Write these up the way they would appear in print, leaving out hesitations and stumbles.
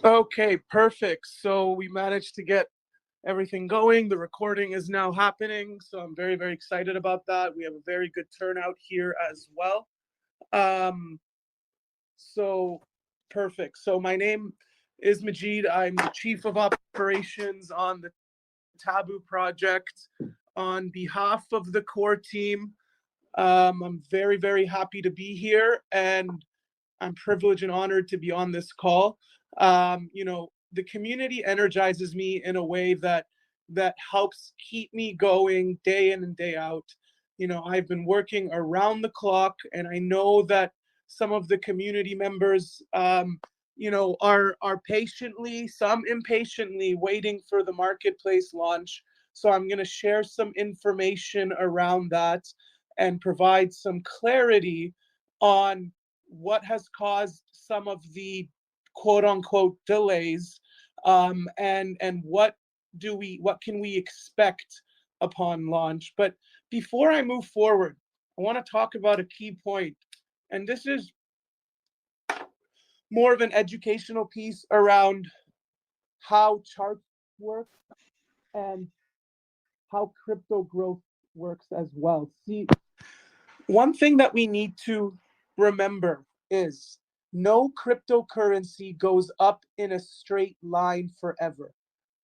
Okay, perfect. So we managed to get everything going. The recording is now happening. So I'm very, very excited about that. We have a very good turnout here as well. Um, so perfect. So my name is Majid. I'm the Chief of Operations on the Taboo project on behalf of the core team. I'm very, very happy to be here, and I'm privileged and honored to be on this call. The community energizes me in a way that helps keep me going day in and day out. I've been working around the clock, and I know that some of the community members, are patiently, some impatiently waiting for the marketplace launch. So I'm going to share some information around that and provide some clarity on what has caused some of the quote unquote delays, and what can we expect upon launch. But before I move forward, I want to talk about a key point, and this is more of an educational piece around how charts work and how crypto growth works as well. See, one thing that we need to remember is no cryptocurrency goes up in a straight line forever.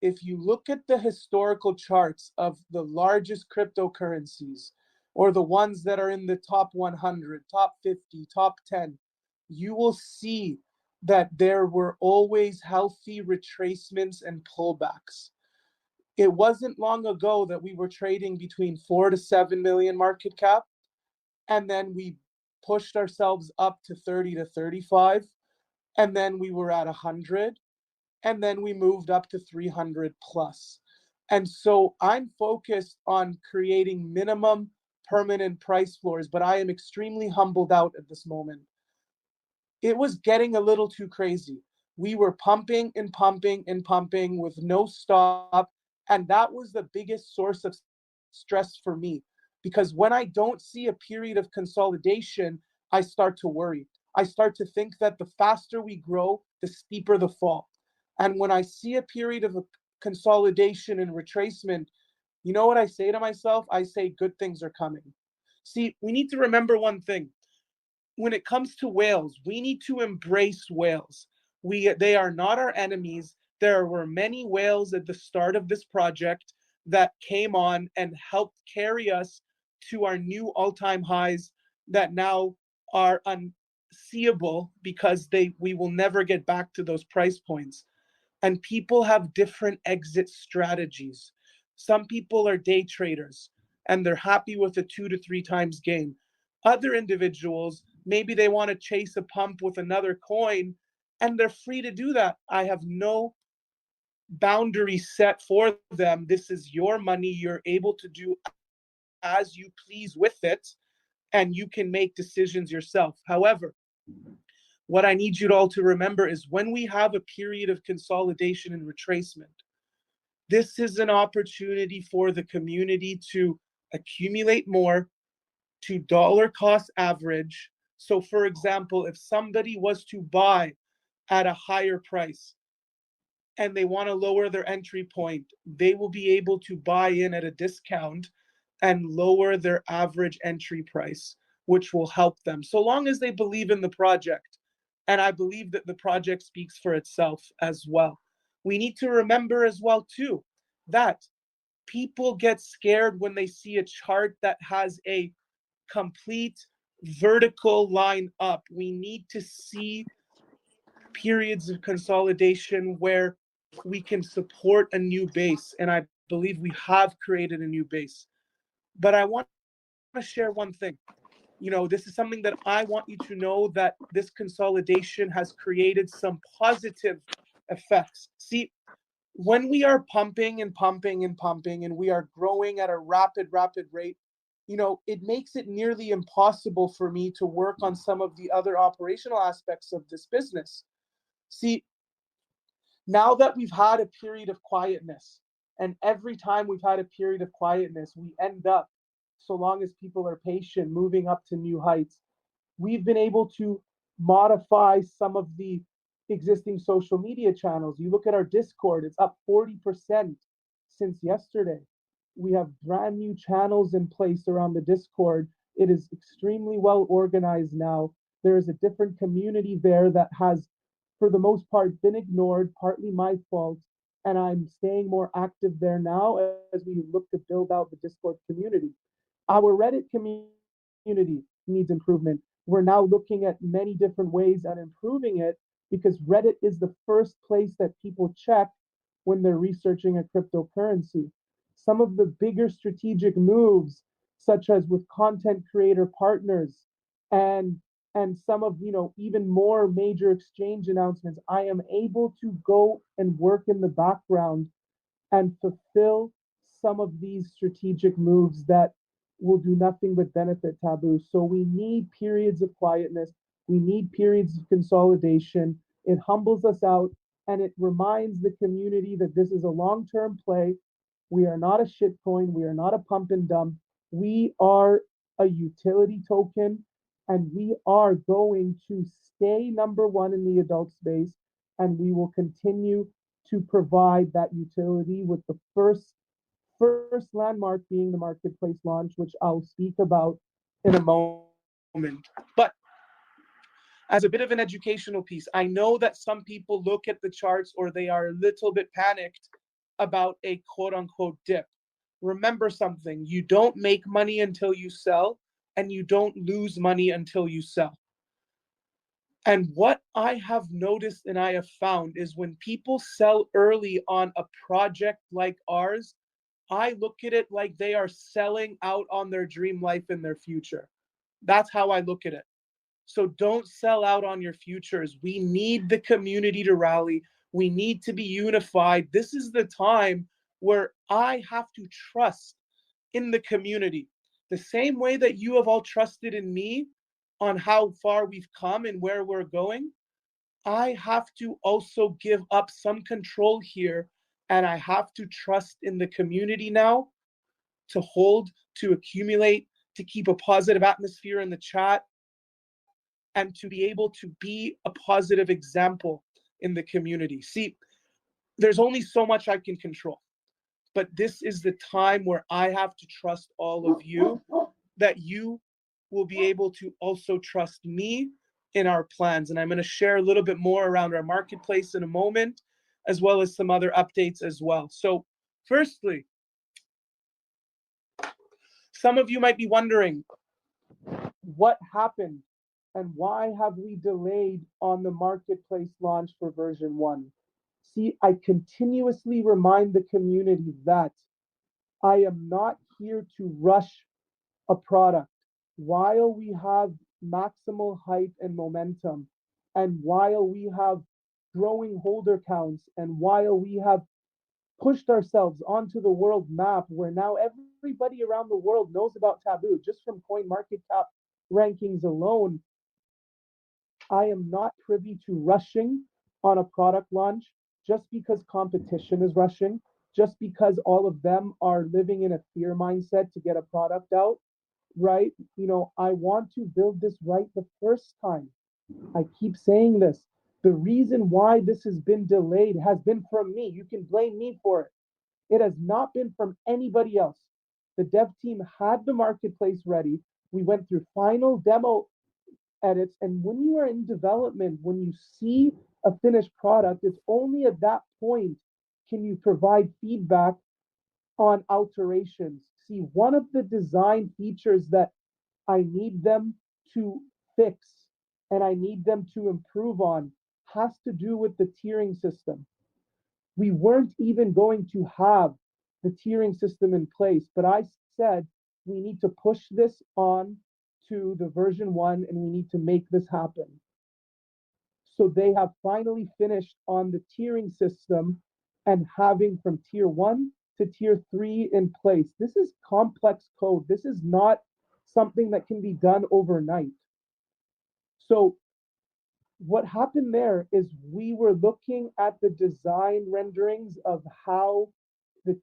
If you look at the historical charts of the largest cryptocurrencies, or the ones that are in the top 100, top 50, top 10, you will see that there were always healthy retracements and pullbacks. It wasn't long ago that we were trading between 4 to 7 million market cap, and then we pushed ourselves up to 30 to 35, and then we were at 100, and then we moved up to 300 plus. And so I'm focused on creating minimum permanent price floors, but I am extremely humbled out at this moment. It was getting a little too crazy. We were pumping and pumping and pumping with no stop, and that was the biggest source of stress for me, because when I don't see a period of consolidation, I start to worry. I start to think that the faster we grow, the steeper the fall. And when I see a period of consolidation and retracement, you know what I say to myself? I say, good things are coming. See, we need to remember one thing. When it comes to whales, we need to embrace whales. They are not our enemies. There were many whales at the start of this project that came on and helped carry us to our new all-time highs that now are unseeable because we will never get back to those price points. And people have different exit strategies. Some people are day traders and they're happy with a 2 to 3 times gain. Other individuals, maybe they want to chase a pump with another coin, and they're free to do that. I have no boundary set for them. This is your money. You're able to do as you please with it, and you can make decisions yourself. However, what I need you all to remember is when we have a period of consolidation and retracement, this is an opportunity for the community to accumulate more, to dollar cost average. So, for example, if somebody was to buy at a higher price and they want to lower their entry point, they will be able to buy in at a discount and lower their average entry price, which will help them so long as they believe in the project. And I believe that the project speaks for itself as well. We need to remember as well, too, that people get scared when they see a chart that has a complete vertical line up. We need to see periods of consolidation where we can support a new base. And I believe we have created a new base. But I want to share one thing. This is something that I want you to know, that this consolidation has created some positive effects. See, when we are pumping and pumping and pumping and we are growing at a rapid rate, it makes it nearly impossible for me to work on some of the other operational aspects of this business. See, now that we've had a period of quietness, and every time we've had a period of quietness, we end up, so long as people are patient, moving up to new heights. We've been able to modify some of the existing social media channels. You look at our Discord, it's up 40% since yesterday. We have brand new channels in place around the Discord. It is extremely well organized now. There is a different community there that has, for the most part, been ignored, partly my fault. And I'm staying more active there now as we look to build out the Discord community. Our Reddit community needs improvement. We're now looking at many different ways at improving it because Reddit is the first place that people check when they're researching a cryptocurrency. Some of the bigger strategic moves, such as with content creator partners and some of even more major exchange announcements, I am able to go and work in the background and fulfill some of these strategic moves that will do nothing but benefit Taboo. So we need periods of quietness. We need periods of consolidation. It humbles us out and it reminds the community that this is a long-term play. We are not a shitcoin. We are not a pump and dump. We are a utility token and we are going to stay number one in the adult space and we will continue to provide that utility with the first landmark being the marketplace launch, which I'll speak about in a moment. But as a bit of an educational piece, I know that some people look at the charts or they are a little bit panicked about a quote unquote dip. Remember something, you don't make money until you sell, and you don't lose money until you sell. And what I have noticed and I have found is when people sell early on a project like ours, I look at it like they are selling out on their dream life and their future. That's how I look at it. So don't sell out on your futures. We need the community to rally. We need to be unified. This is the time where I have to trust in the community. The same way that you have all trusted in me on how far we've come and where we're going, I have to also give up some control here, and I have to trust in the community now to hold, to accumulate, to keep a positive atmosphere in the chat, and to be able to be a positive example in the community. See, there's only so much I can control, but this is the time where I have to trust all of you, that you will be able to also trust me in our plans. And I'm going to share a little bit more around our marketplace in a moment, as well as some other updates as well. So firstly, some of you might be wondering, what happened and why have we delayed on the marketplace launch for version 1? See, I continuously remind the community that I am not here to rush a product while we have maximal hype and momentum, and while we have growing holder counts, and while we have pushed ourselves onto the world map where now everybody around the world knows about Taboo just from CoinMarketCap rankings alone. I am not privy to rushing on a product launch just because competition is rushing, just because all of them are living in a fear mindset to get a product out, right? I want to build this right the first time. I keep saying this. The reason why this has been delayed has been from me. You can blame me for it. It has not been from anybody else. The dev team had the marketplace ready. We went through final demo edits. And when you are in development, when you see a finished product, it's only at that point can you provide feedback on alterations. See, one of the design features that I need them to fix and I need them to improve on has to do with the tiering system. We weren't even going to have the tiering system in place, but I said we need to push this on to the version 1 and we need to make this happen. So they have finally finished on the tiering system and having from tier 1 to tier 3 in place. This is complex code. This is not something that can be done overnight. So what happened there is we were looking at the design renderings of how the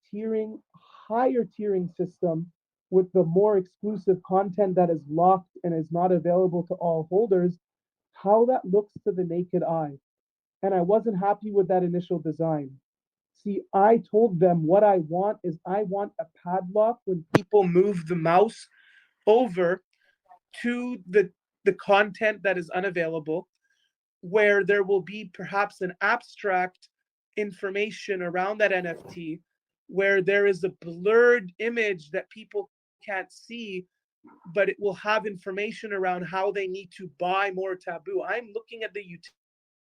higher tiering system with the more exclusive content that is locked and is not available to all holders, how that looks to the naked eye. and I wasn't happy with that initial design. See, I told them what I want is I want a padlock when people move the mouse over to the content that is unavailable, where there will be perhaps an abstract information around that NFT, where there is a blurred image that people can't see, but it will have information around how they need to buy more Taboo. I'm looking at the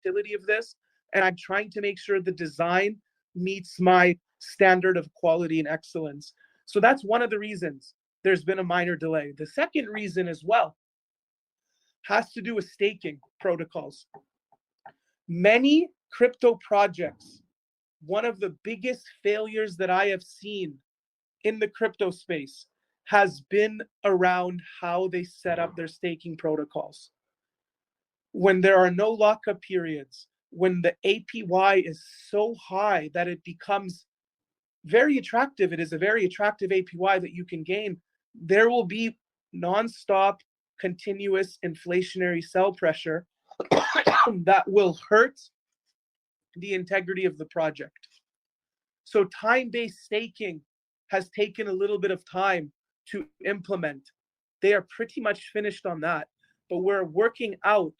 utility of this, and I'm trying to make sure the design meets my standard of quality and excellence. So that's one of the reasons there's been a minor delay. The second reason as well has to do with staking protocols. Many crypto projects, one of the biggest failures that I have seen in the crypto space has been around how they set up their staking protocols. When there are no lockup periods, when the APY is so high that it becomes very attractive, it is a very attractive APY that you can gain, there will be nonstop, continuous inflationary sell pressure that will hurt the integrity of the project. So time-based staking has taken a little bit of time to implement. They are pretty much finished on that, but we're working out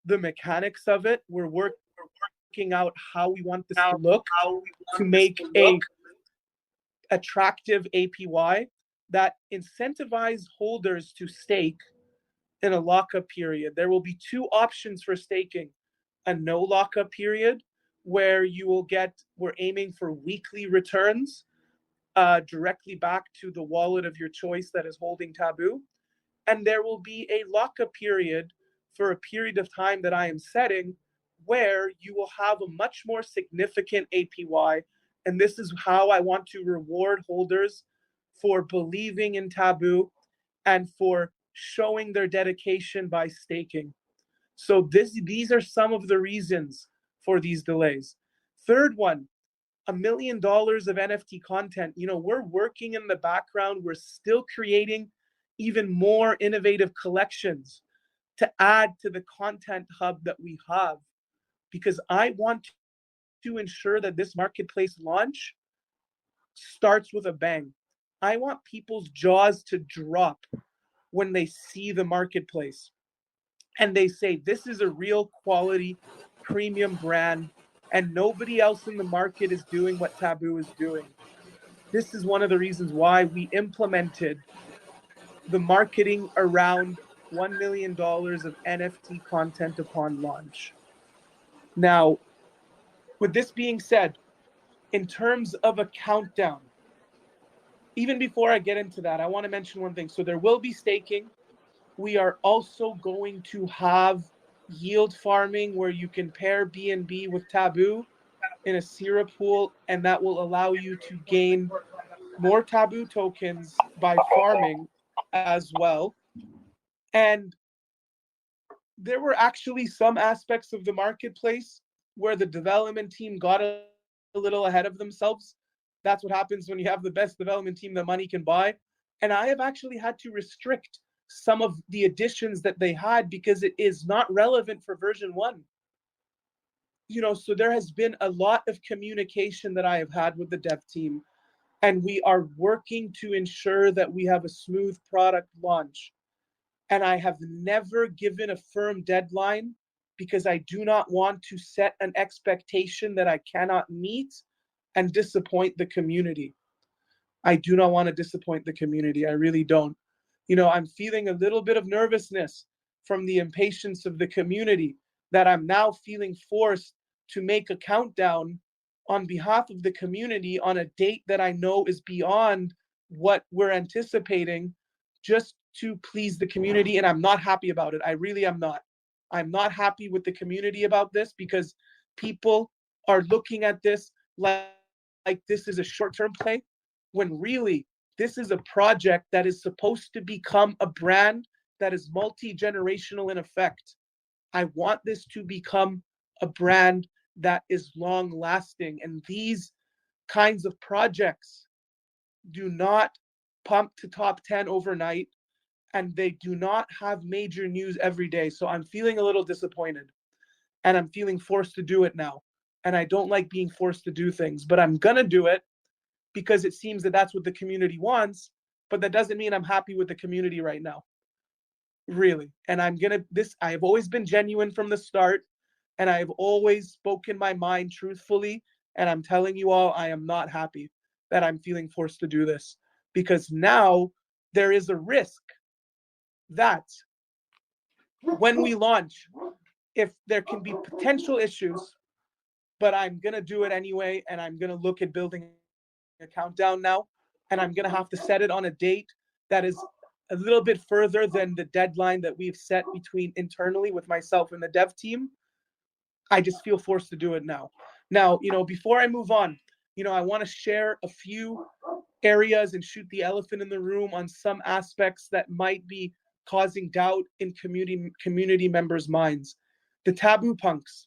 the mechanics of it. We're working out how we want this to look to make a attractive APY that incentivize holders to stake in a lockup period. There will be two options for staking: a no lockup period, where you will get, we're aiming for weekly returns directly back to the wallet of your choice that is holding Taboo. And there will be a lockup period for a period of time that I am setting, where you will have a much more significant APY. And this is how I want to reward holders for believing in Taboo and for showing their dedication by staking. So these are some of the reasons for these delays. Third one, $1 million of NFT content. We're working in the background. We're still creating even more innovative collections to add to the content hub that we have, because I want to ensure that this marketplace launch starts with a bang. I want people's jaws to drop when they see the marketplace and they say, this is a real quality premium brand, and nobody else in the market is doing what Taboo is doing. This is one of the reasons why we implemented the marketing around $1 million of NFT content upon launch. Now, with this being said, in terms of a countdown, even before I get into that, I want to mention one thing. So there will be staking. We are also going to have yield farming, where you can pair BNB with Taboo in a Sierra pool, and that will allow you to gain more Taboo tokens by farming as well. And there were actually some aspects of the marketplace where the development team got a little ahead of themselves. That's what happens when you have the best development team that money can buy. And I have actually had to restrict some of the additions that they had because it is not relevant for version 1. So there has been a lot of communication that I have had with the dev team, and we are working to ensure that we have a smooth product launch. And I have never given a firm deadline because I do not want to set an expectation that I cannot meet and disappoint the community. I do not want to disappoint the community. I really don't. I'm feeling a little bit of nervousness from the impatience of the community, that I'm now feeling forced to make a countdown on behalf of the community on a date that I know is beyond what we're anticipating, just to please the community. And I'm not happy about it. I really am not. I'm not happy with the community about this, because people are looking at this like this is a short-term play, when really this is a project that is supposed to become a brand that is multi-generational in effect. I want this to become a brand that is long-lasting. And these kinds of projects do not pump to top 10 overnight, and they do not have major news every day. So I'm feeling a little disappointed. and I'm feeling forced to do it now. And I don't like being forced to do things, but I'm going to do it because it seems that that's what the community wants. But that doesn't mean I'm happy with the community right now. Really. And I've always been genuine from the start, and I've always spoken my mind truthfully. And I'm telling you all, I am not happy that I'm feeling forced to do this, because now there is a risk that when we launch, if there can be potential issues, but I'm going to do it anyway. And I'm going to look at building a countdown now. And I'm going to have to set it on a date that is a little bit further than the deadline that we've set between internally with myself and the dev team. I just feel forced to do it now. Now, before I move on, I want to share a few areas and shoot the elephant in the room on some aspects that might be causing doubt in community members' minds. The taboo punks.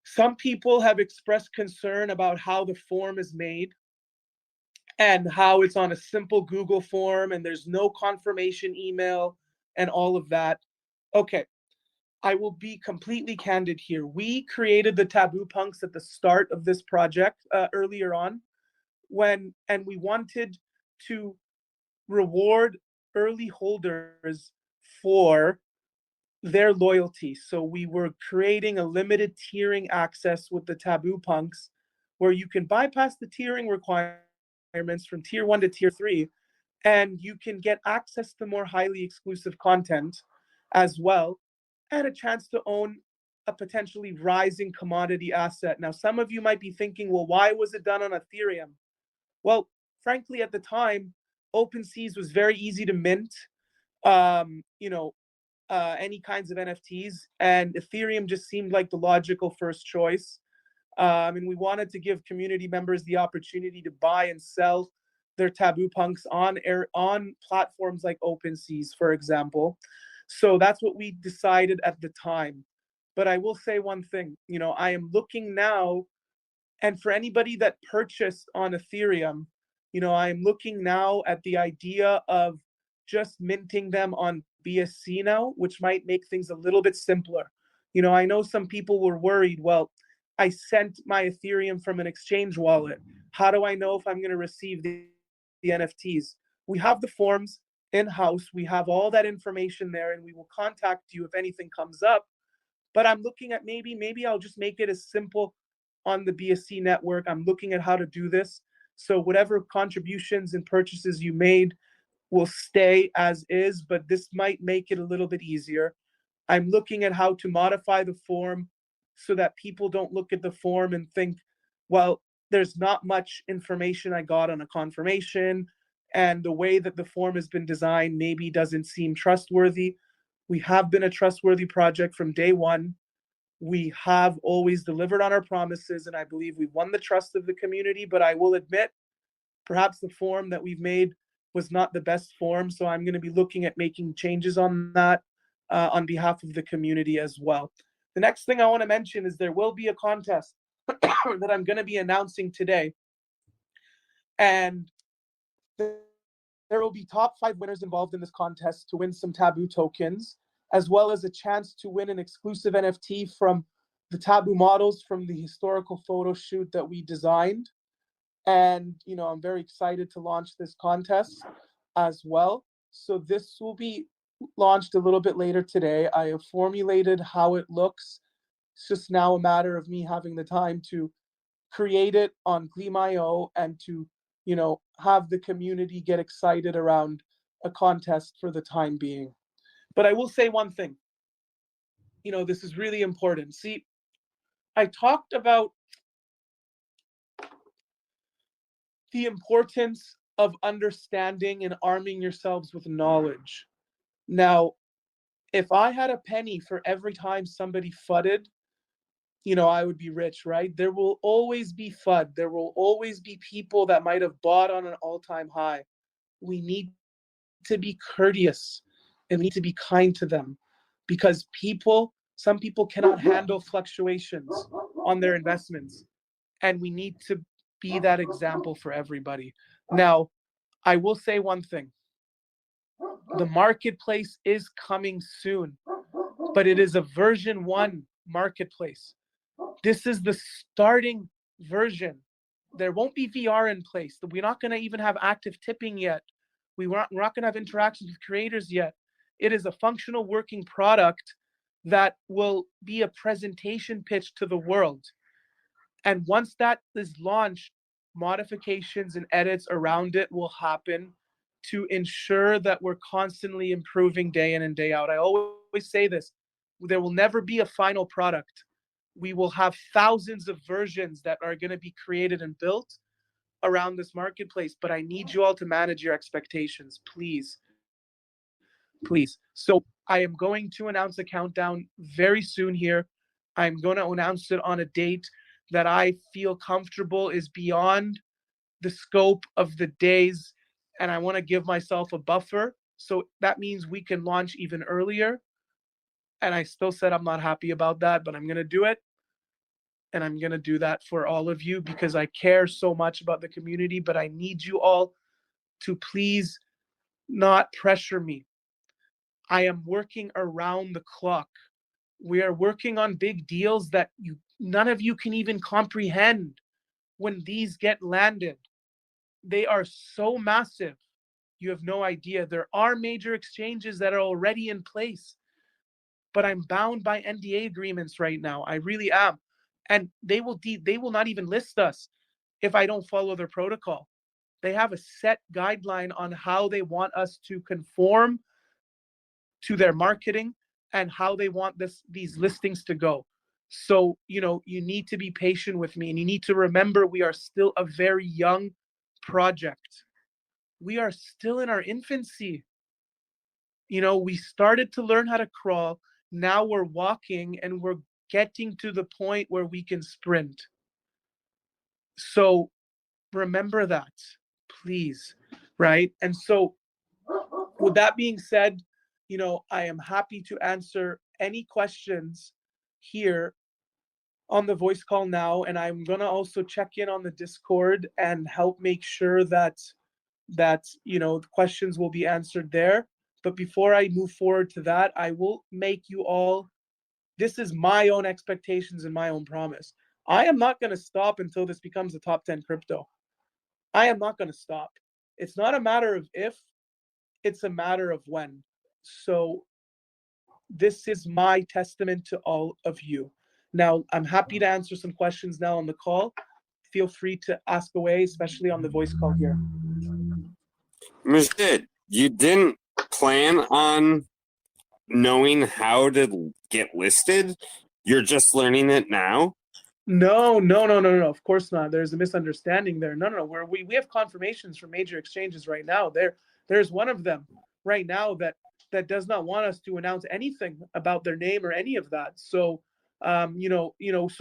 Some people have expressed concern about how the form is made and how it's on a simple Google form and there's no confirmation email and all of that. Okay, I will be completely candid here. We created the Taboo Punks at the start of this project earlier on, and we wanted to reward early holders for their loyalty. So we were creating a limited tiering access with the Taboo Punks, where you can bypass the tiering requirements from tier 1 to tier 3, and you can get access to more highly exclusive content as well, and a chance to own a potentially rising commodity asset. Now, some of you might be thinking, well, why was it done on Ethereum? Well, frankly, at the time, OpenSeas was very easy to mint, any kinds of NFTs, and Ethereum just seemed like the logical first choice. And we wanted to give community members the opportunity to buy and sell their Taboo Punks on platforms like OpenSeas, for example. So that's what we decided at the time. But I will say one thing, I am looking now, and for anybody that purchased on Ethereum, I am looking now at the idea of just minting them on BSC now, which might make things a little bit simpler. I know some people were worried, well, I sent my Ethereum from an exchange wallet. How do I know if I'm going to receive the NFTs? We have the forms in-house. We have all that information there, and we will contact you if anything comes up. But I'm looking at maybe I'll just make it as simple on the BSC network. I'm looking at how to do this. So whatever contributions and purchases you made will stay as is, but this might make it a little bit easier. I'm looking at how to modify the form so that people don't look at the form and think, well, there's not much information I got on a confirmation, and the way that the form has been designed maybe doesn't seem trustworthy. We have been a trustworthy project from day one. We have always delivered on our promises, and I believe we've won the trust of the community, but I will admit, perhaps the form that we've made was not the best form, so I'm going to be looking at making changes on that on behalf of the community as well. The next thing I want to mention is there will be a contest that I'm going to be announcing today, and there will be top 5 winners involved in this contest to win some Taboo tokens, as well as a chance to win an exclusive NFT from the Taboo models from the historical photo shoot that we designed. And, I'm very excited to launch this contest as well. So this will be launched a little bit later today. I have formulated how it looks. It's just now a matter of me having the time to create it on Gleam.io and to, have the community get excited around a contest for the time being. But I will say one thing, this is really important. See, I talked about the importance of understanding and arming yourselves with knowledge. Now, if I had a penny for every time somebody fudded, I would be rich, right? There will always be FUD. There will always be people that might have bought on an all-time high. We need to be courteous and we need to be kind to them, because some people cannot handle fluctuations on their investments. And we need to be that example for everybody. Now, I will say one thing. The marketplace is coming soon, but it is a version 1 marketplace. This is the starting version. There won't be VR in place. We're not going to even have active tipping yet. We're not going to have interactions with creators yet. It is a functional working product that will be a presentation pitch to the world. And once that is launched, modifications and edits around it will happen to ensure that we're constantly improving day in and day out. I always say this, there will never be a final product. We will have thousands of versions that are going to be created and built around this marketplace, but I need you all to manage your expectations, please. Please. So I am going to announce a countdown very soon here. I'm going to announce it on a date that I feel comfortable is beyond the scope of the days, and I want to give myself a buffer. So that means we can launch even earlier. And I still said I'm not happy about that, but I'm going to do it. And I'm going to do that for all of you because I care so much about the community, but I need you all to please not pressure me. I am working around the clock. We are working on big deals that none of you can even comprehend when these get landed. They are so massive. You have no idea. There are major exchanges that are already in place, but I'm bound by NDA agreements right now. I really am. And they will not even list us if I don't follow their protocol. They have a set guideline on how they want us to conform to their marketing and how they want these listings to go. So, you need to be patient with me, and you need to remember we are still a very young project. We are still in our infancy. We started to learn how to crawl. Now we're walking and we're getting to the point where we can sprint. So remember that, please, right? And so with that being said, I am happy to answer any questions here on the voice call now, and I'm going to also check in on the Discord and help make sure that the questions will be answered there. But before I move forward to that, I will make you all, this is my own expectations and my own promise. I am not going to stop until this becomes a top 10 crypto. I am not going to stop. It's not a matter of if, it's a matter of when. So this is my testament to all of you. Now, I'm happy to answer some questions now on the call. Feel free to ask away, especially on the voice call here. Majid, you didn't plan on knowing how to get listed? You're just learning it now? No. Of course not. There's a misunderstanding there. No. We have confirmations from major exchanges right now. There's one of them right now that does not want us to announce anything about their name or any of that. So, so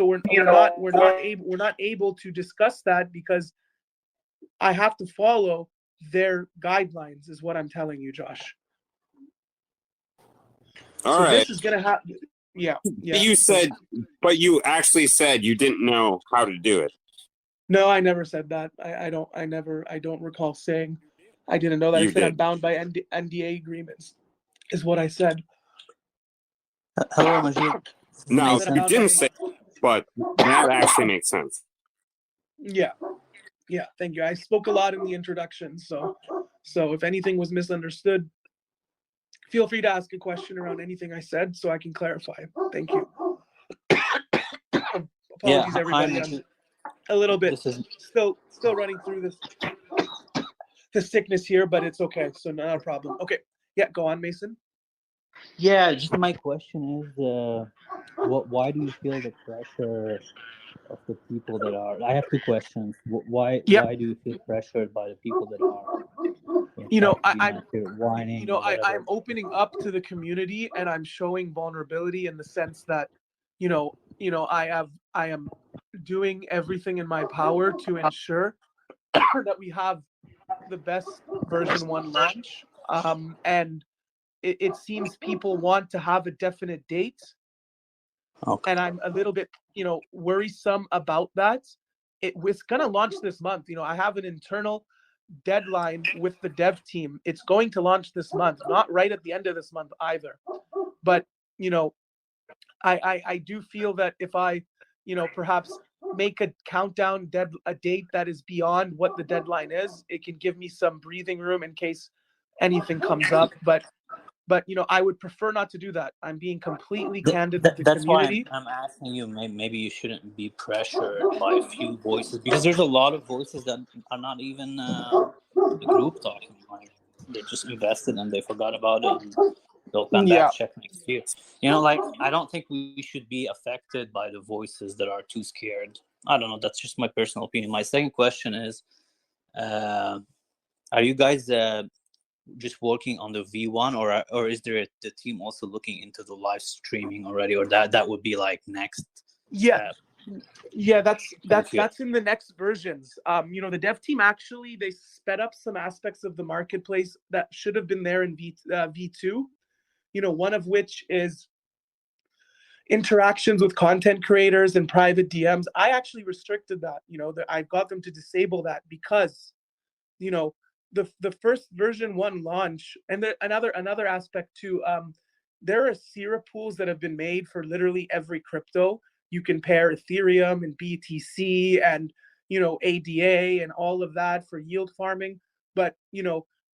we're not able to discuss that because I have to follow their guidelines, is what I'm telling you, Josh. All right. This is gonna happen. Yeah. But you actually said you didn't know how to do it. No, I never said that. I don't recall saying I didn't know that. I said I'm bound by NDA agreements, is what I said. Hello, Majid. No, you didn't say, but that actually makes sense. Yeah, thank you. I spoke a lot in the introduction, so if anything was misunderstood, feel free to ask a question around anything I said so I can clarify. Thank you. Apologies, everybody. I'm a little bit still running through the sickness here, but it's okay. So not a problem. Okay. Yeah, go on, Mason. Yeah, just my question is, why do you feel the pressure of the people that are? I have two questions. Why do you feel pressured by the people that are? I'm opening up to the community and I'm showing vulnerability in the sense that, I am doing everything in my power to ensure that we have the best version 1 launch. And it seems people want to have a definite date. Okay. And I'm a little bit, worrisome about that. It's going to launch this month. I have an internal deadline with the dev team. It's going to launch this month, not right at the end of this month either. But, I do feel that if I, perhaps make a countdown a date that is beyond what the deadline is, it can give me some breathing room in case anything comes up. But I would prefer not to do that. I'm being completely candid with the That's why community. I'm asking you. Maybe you shouldn't be pressured by a few voices, because there's a lot of voices that are not even the group talking. Like, they just invested and they forgot about it, and they'll come Yeah. back check next year. Like, I don't think we should be affected by the voices that are too scared. I don't know. That's just my personal opinion. My second question is, are you guys just working on the V1, or is there the team also looking into the live streaming already, or that would be like next Yeah. step? Yeah, that's in the next versions. The dev team actually, they sped up some aspects of the marketplace that should have been there in V2. One of which is interactions with content creators and private DMs. I actually restricted that. I got them to disable that because, the first version 1 launch, and another aspect too. There are Sierra pools that have been made for literally every crypto. You can pair Ethereum and BTC and ADA and all of that for yield farming. But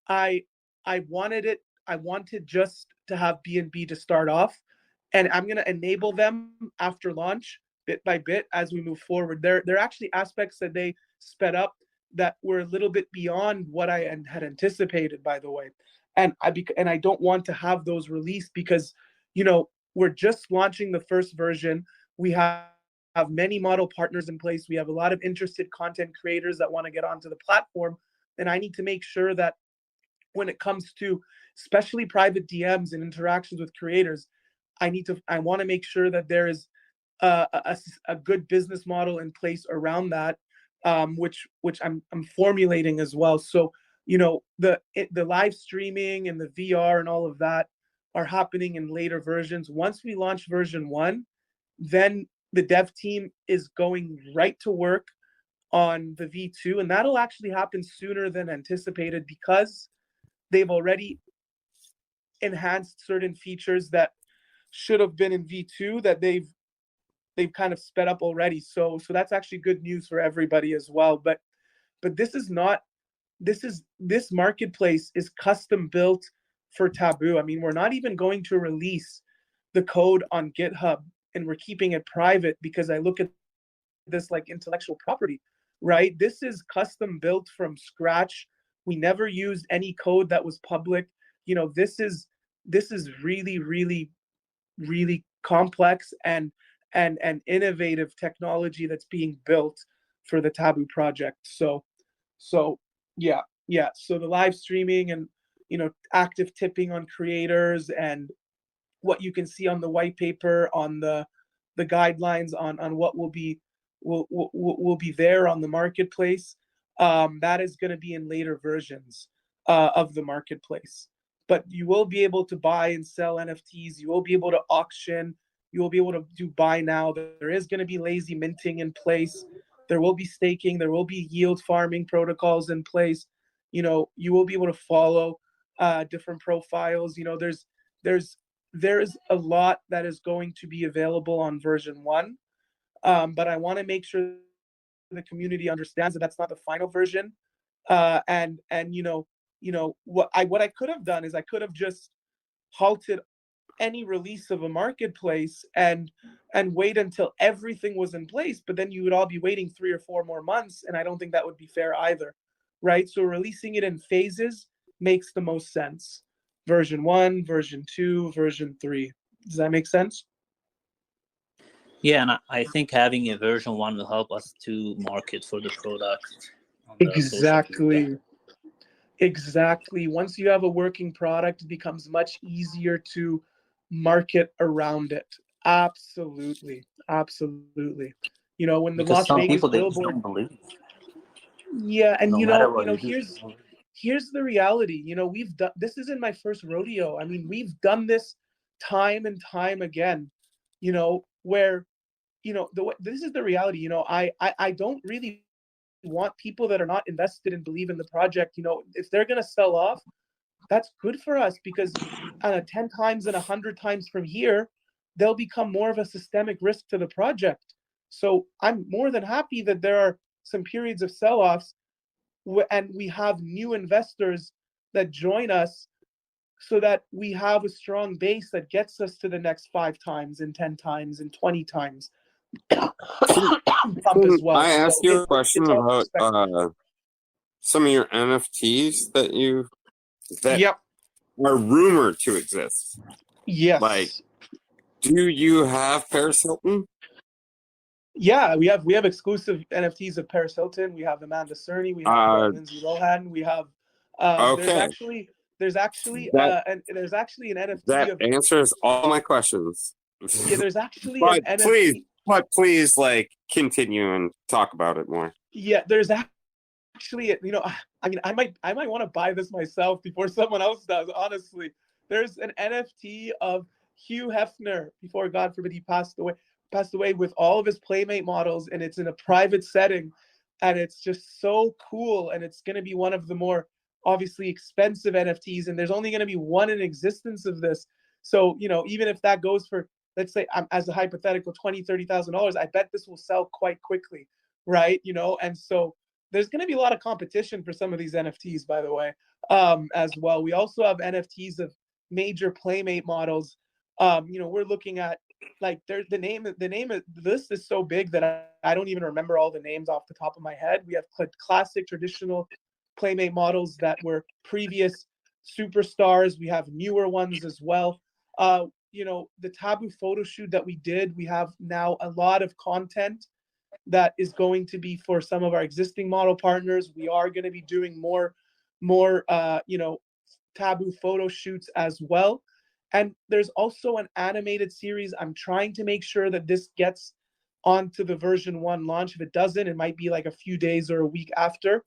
I wanted just to have BNB to start off, and I'm going to enable them after launch bit by bit as we move forward. There are actually aspects that they sped up that were a little bit beyond what I had anticipated, by the way. And I don't want to have those released because, we're just launching the first version. We have many model partners in place. We have a lot of interested content creators that want to get onto the platform. And I need to make sure that when it comes to especially private DMs and interactions with creators, I want to make sure that there is a good business model in place around that, which I'm formulating as well. So, the live streaming and the VR and all of that are happening in later versions. Once we launch version 1, then the dev team is going right to work on the V2, and that'll actually happen sooner than anticipated because they've already enhanced certain features that should have been in V2 that they've kind of sped up already. So that's actually good news for everybody as well. But this marketplace is custom built for Taboo. I mean, we're not even going to release the code on GitHub, and we're keeping it private because I look at this like intellectual property, right? This is custom built from scratch. We never used any code that was public. This is really, really, really complex and innovative technology that's being built for the Taboo project. So yeah. So the live streaming and active tipping on creators, and what you can see on the white paper, on the guidelines on what will be there on the marketplace, that is going to be in later versions of the marketplace. But you will be able to buy and sell NFTs. You will be able to auction. You will be able to do buy now. There is going to be lazy minting in place. There will be staking. There will be yield farming protocols in place. You will be able to follow different profiles. There's a lot that is going to be available on version 1. But I want to make sure the community understands that that's not the final version. And what I could have done is I could have just halted any release of a marketplace and wait until everything was in place, but then you would all be waiting 3 or 4 more months, and I don't think that would be fair either, right? So releasing it in phases makes the most sense. Version 1, version 2, version 3. Does that make sense? Yeah, and I think having a version 1 will help us to market for the product on the social media. Exactly. Once you have a working product, it becomes much easier to market around it. Absolutely. When the Because Las some Vegas people, they just billboard. don't believe. Yeah, and No matter what you do. here's the reality. We've done this. Isn't my first rodeo. I mean, we've done this time and time again. Where this is the reality. I don't really want people that are not invested and believe in the project. If they're going to sell off, that's good for us, because 10 times and 100 times from here, they'll become more of a systemic risk to the project. So I'm more than happy that there are some periods of sell-offs and we have new investors that join us so that we have a strong base that gets us to the next 5 times and 10 times and 20 times pump as well. I asked you a question about perspective. some of your NFTs that Yep. are rumored to exist. Yes. Like, do you have Paris Hilton? Yeah, we have exclusive NFTs of Paris Hilton. We have Amanda Cerny. We have Lindsay Lohan. We have Okay. there's actually an NFT That of answers all my questions. yeah. There's actually but an NFT. please, like, continue and talk about it more. Yeah, there's actually, you know, I mean, I might want to buy this myself before someone else does. Honestly, there's an NFT of Hugh Hefner before, God forbid, he passed away with all of his Playmate models, and it's in a private setting, and it's just so cool. And it's going to be one of the more obviously expensive NFTs, and there's only going to be one in existence of this. So, you know, even if that goes for, let's say, as a hypothetical, $20,000-$30,000, I bet this will sell quite quickly, right? You know, and so there's going to be a lot of competition for some of these NFTs, by the way, as well. We also have NFTs of major Playmate models. You know, we're looking at, like, the name of the list is so big that I don't even remember all the names off the top of my head. We have classic traditional Playmate models that were previous superstars. We have newer ones as well. You know, the Taboo photo shoot that we did, we have now a lot of content that is going to be for some of our existing model partners. We are going to be doing more you know, Taboo photo shoots as well. And there's also an animated series. I'm trying to make sure that this gets onto the version 1 launch. If it doesn't, it might be like a few days or a week after.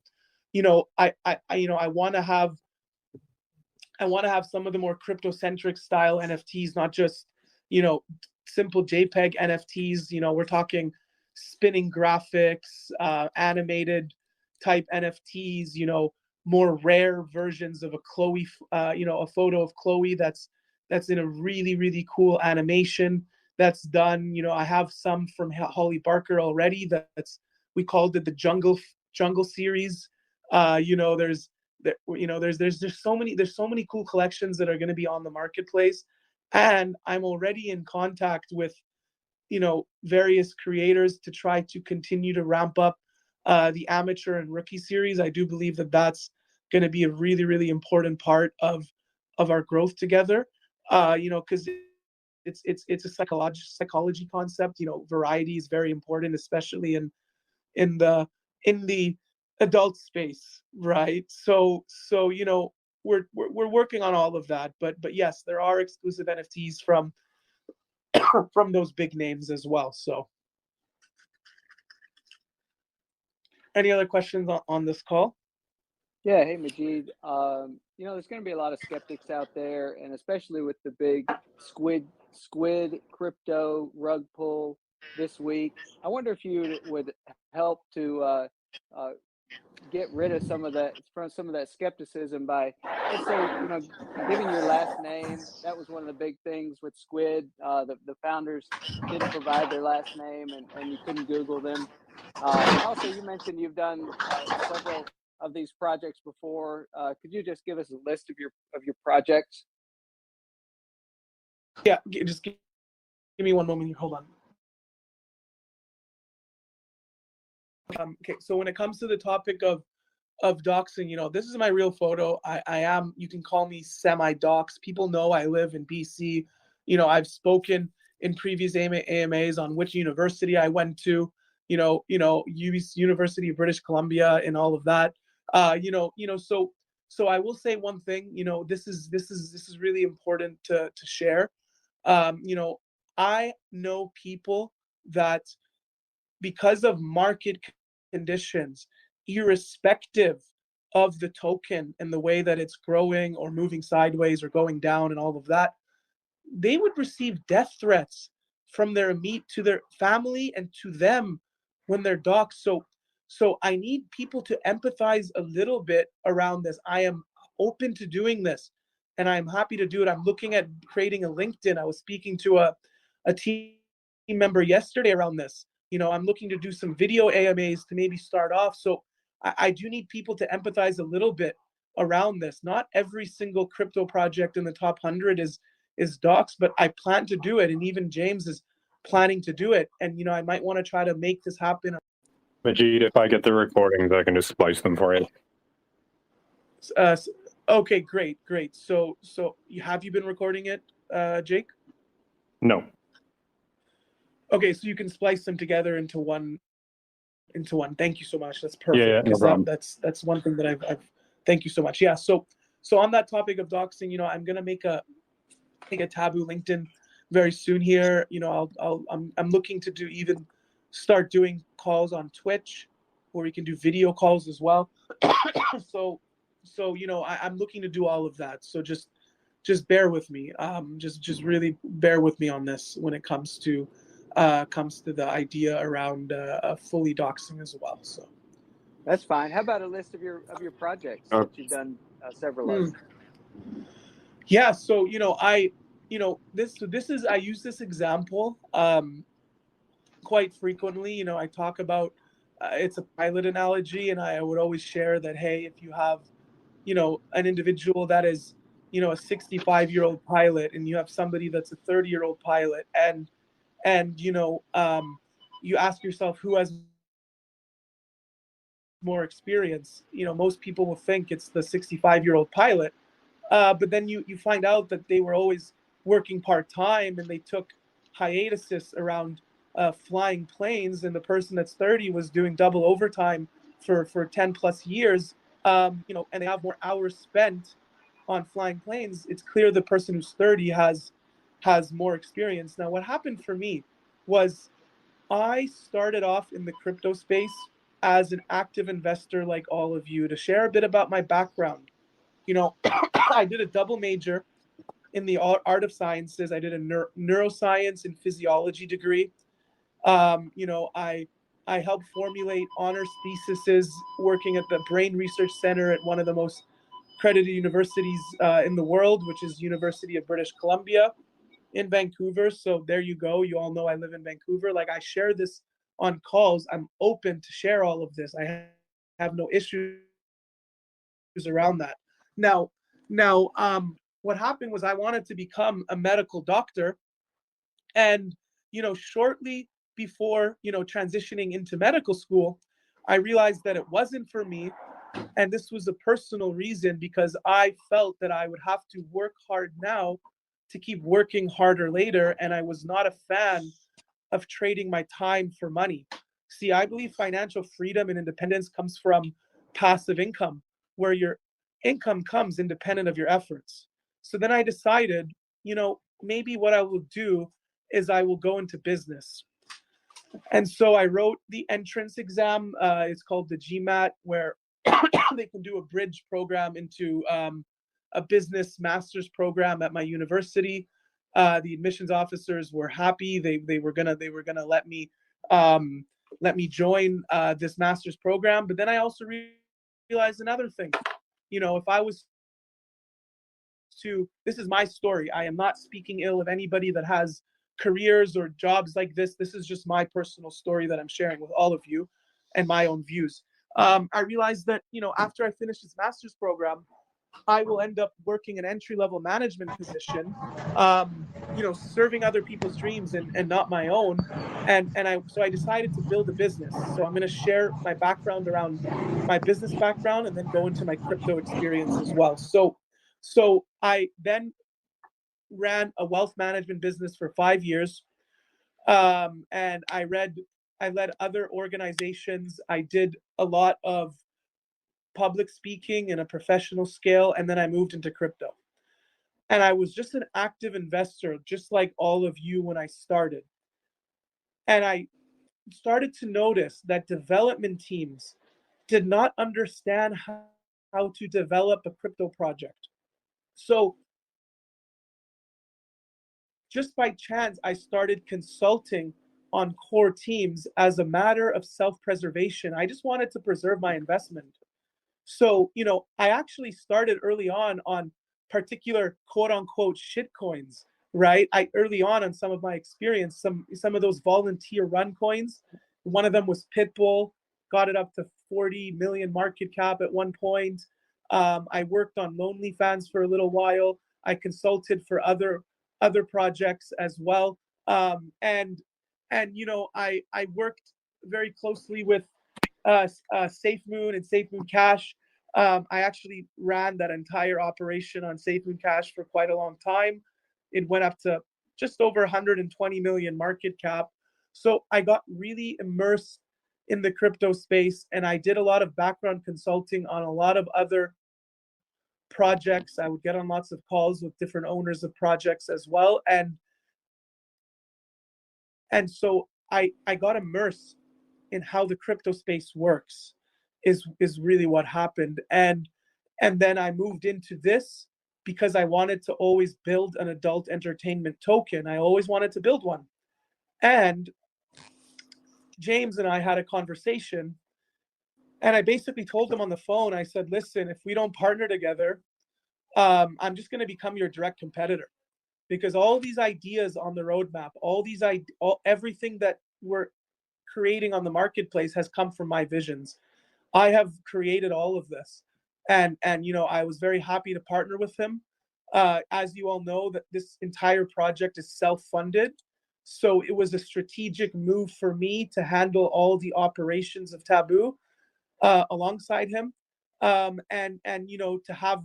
You know, I want to have some of the more crypto-centric style NFTs, not just, you know, simple JPEG NFTs. You know, we're talking spinning graphics, animated type NFTs, you know, more rare versions of a Chloe, you know, a photo of Chloe that's in a really, really cool animation that's done. You know, I have some from Holly Barker already. We called it the Jungle series. You know, there's just so many cool collections that are going to be on the marketplace, and I'm already in contact with, you know, various creators to try to continue to ramp up the amateur and rookie series. I do believe that that's going to be a really, really important part of our growth together. You know, because it's a psychology concept. You know, variety is very important, especially in the adult space, right? So you know, we're working on all of that, but yes, there are exclusive NFTs from those big names as well. So, any other questions on this call? Yeah, hey Majid. You know, there's going to be a lot of skeptics out there, and especially with the big squid crypto rug pull this week. I wonder if you would help to get rid of some of that skepticism by, let's say, you know, giving your last name. That was one of the big things with Squid. The founders didn't provide their last name, and you couldn't Google them. Also, you mentioned you've done several of these projects before. Could you just give us a list of your projects? Yeah, just give me one moment here. Hold on. Okay, so when it comes to the topic of doxing, you know, this is my real photo. I am, you can call me semi-dox. People know I live in BC. You know, I've spoken in previous AMAs on which university I went to. You know, University of British Columbia and all of that. You know, so I will say one thing. You know, this is really important to share. You know, I know people that, because of market conditions, irrespective of the token and the way that it's growing or moving sideways or going down and all of that, they would receive death threats from their to their family and to them when they're doxxed. So I need people to empathize a little bit around this. I am open to doing this, and I'm happy to do it. I'm looking at creating a LinkedIn. I was speaking to a a team member yesterday around this. I'm looking to do some video AMAs to maybe start off. So I do need people to empathize a little bit around this. Not every single crypto project in the top 100 is docs, but I plan to do it, and even James is planning to do it. And I might want to try to make this happen. Majid, if I get the recordings, I can just splice them for you. Okay, great. So have you been recording it, Jake? No. Okay, so you can splice them together into one. Thank you so much. That's perfect. Yeah, no problem. That's one thing that I've. Thank you so much. Yeah. So on that topic of doxing, I'm gonna make a Taboo LinkedIn very soon here. I'm looking to start doing calls on Twitch, where we can do video calls as well. so I'm looking to do all of that. So just bear with me. Just really bear with me on this when it comes to the idea around fully doxing as well. So that's fine. How about a list of your projects that you've done several of? Yeah. So I use this example quite frequently. I talk about it's a pilot analogy, and I would always share that, hey, if you have an individual that is a 65-year-old pilot, and you have somebody that's a 30-year-old pilot, and you ask yourself who has more experience, most people will think it's the 65-year-old pilot, but then you find out that they were always working part-time, and they took hiatuses around flying planes, and the person that's 30 was doing double overtime for 10 plus years, and they have more hours spent on flying planes. It's clear the person who's 30 has more experience. Now, what happened for me was I started off in the crypto space as an active investor like all of you. To share a bit about my background, I did a double major in the art of sciences. I did a neuroscience and physiology degree. I helped formulate honors theses working at the Brain Research Center at one of the most accredited universities in the world, which is University of British Columbia in Vancouver. So there you go. You all know I live in Vancouver. Like, I share this on calls. I'm open to share all of this. I have no issues around that. Now, what happened was I wanted to become a medical doctor, and shortly before transitioning into medical school, I realized that it wasn't for me, and this was a personal reason, because I felt that I would have to work hard now to keep working harder later, and I was not a fan of trading my time for money. See, I believe financial freedom and independence comes from passive income, where your income comes independent of your efforts. So then I decided, maybe what I will do is I will go into business. And so I wrote the entrance exam. It's called the GMAT, where they can do a bridge program into a business master's program at my university. The admissions officers were happy. They were gonna let me join this master's program. But then I also realized another thing. If I was to, this is my story. I am not speaking ill of anybody that has careers or jobs like this. This is just my personal story that I'm sharing with all of you and my own views. I realized that, after I finish this master's program, I will end up working an entry-level management position, serving other people's dreams and not my own. So I decided to build a business. So I'm going to share my background around my business background, and then go into my crypto experience as well. So I then ran a wealth management business for 5 years, and I led other organizations. I did a lot of public speaking in a professional scale, and then I moved into crypto. And I was just an active investor, just like all of you when I started. And I started to notice that development teams did not understand how to develop a crypto project. So just by chance, I started consulting on core teams as a matter of self-preservation. I just wanted to preserve my investment. So, I actually started early on particular quote unquote shit coins right? I early on some of my experience, some of those volunteer run coins. One of them was Pitbull, got it up to 40 million market cap at one point. I worked on Lonely Fans for a little while. I consulted for other projects as well. And you know, I worked very closely with Safe Moon and Safe Moon Cash. I actually ran that entire operation on Safe Moon Cash for quite a long time. It went up to just over 120 million market cap. So I got really immersed in the crypto space, and I did a lot of background consulting on a lot of other projects. I would get on lots of calls with different owners of projects as well. And so I got immersed in how the crypto space works is really what happened. And then I moved into this because I wanted to always build an adult entertainment token. I always wanted to build one. And James and I had a conversation, and I basically told him on the phone, I said, listen, if we don't partner together, I'm just going to become your direct competitor, because all these ideas on the roadmap, everything that we're creating on the marketplace has come from my visions. I have created all of this. And you know, I was very happy to partner with him. As you all know, that this entire project is self-funded. So it was a strategic move for me to handle all the operations of Taboo alongside him. And you know, to have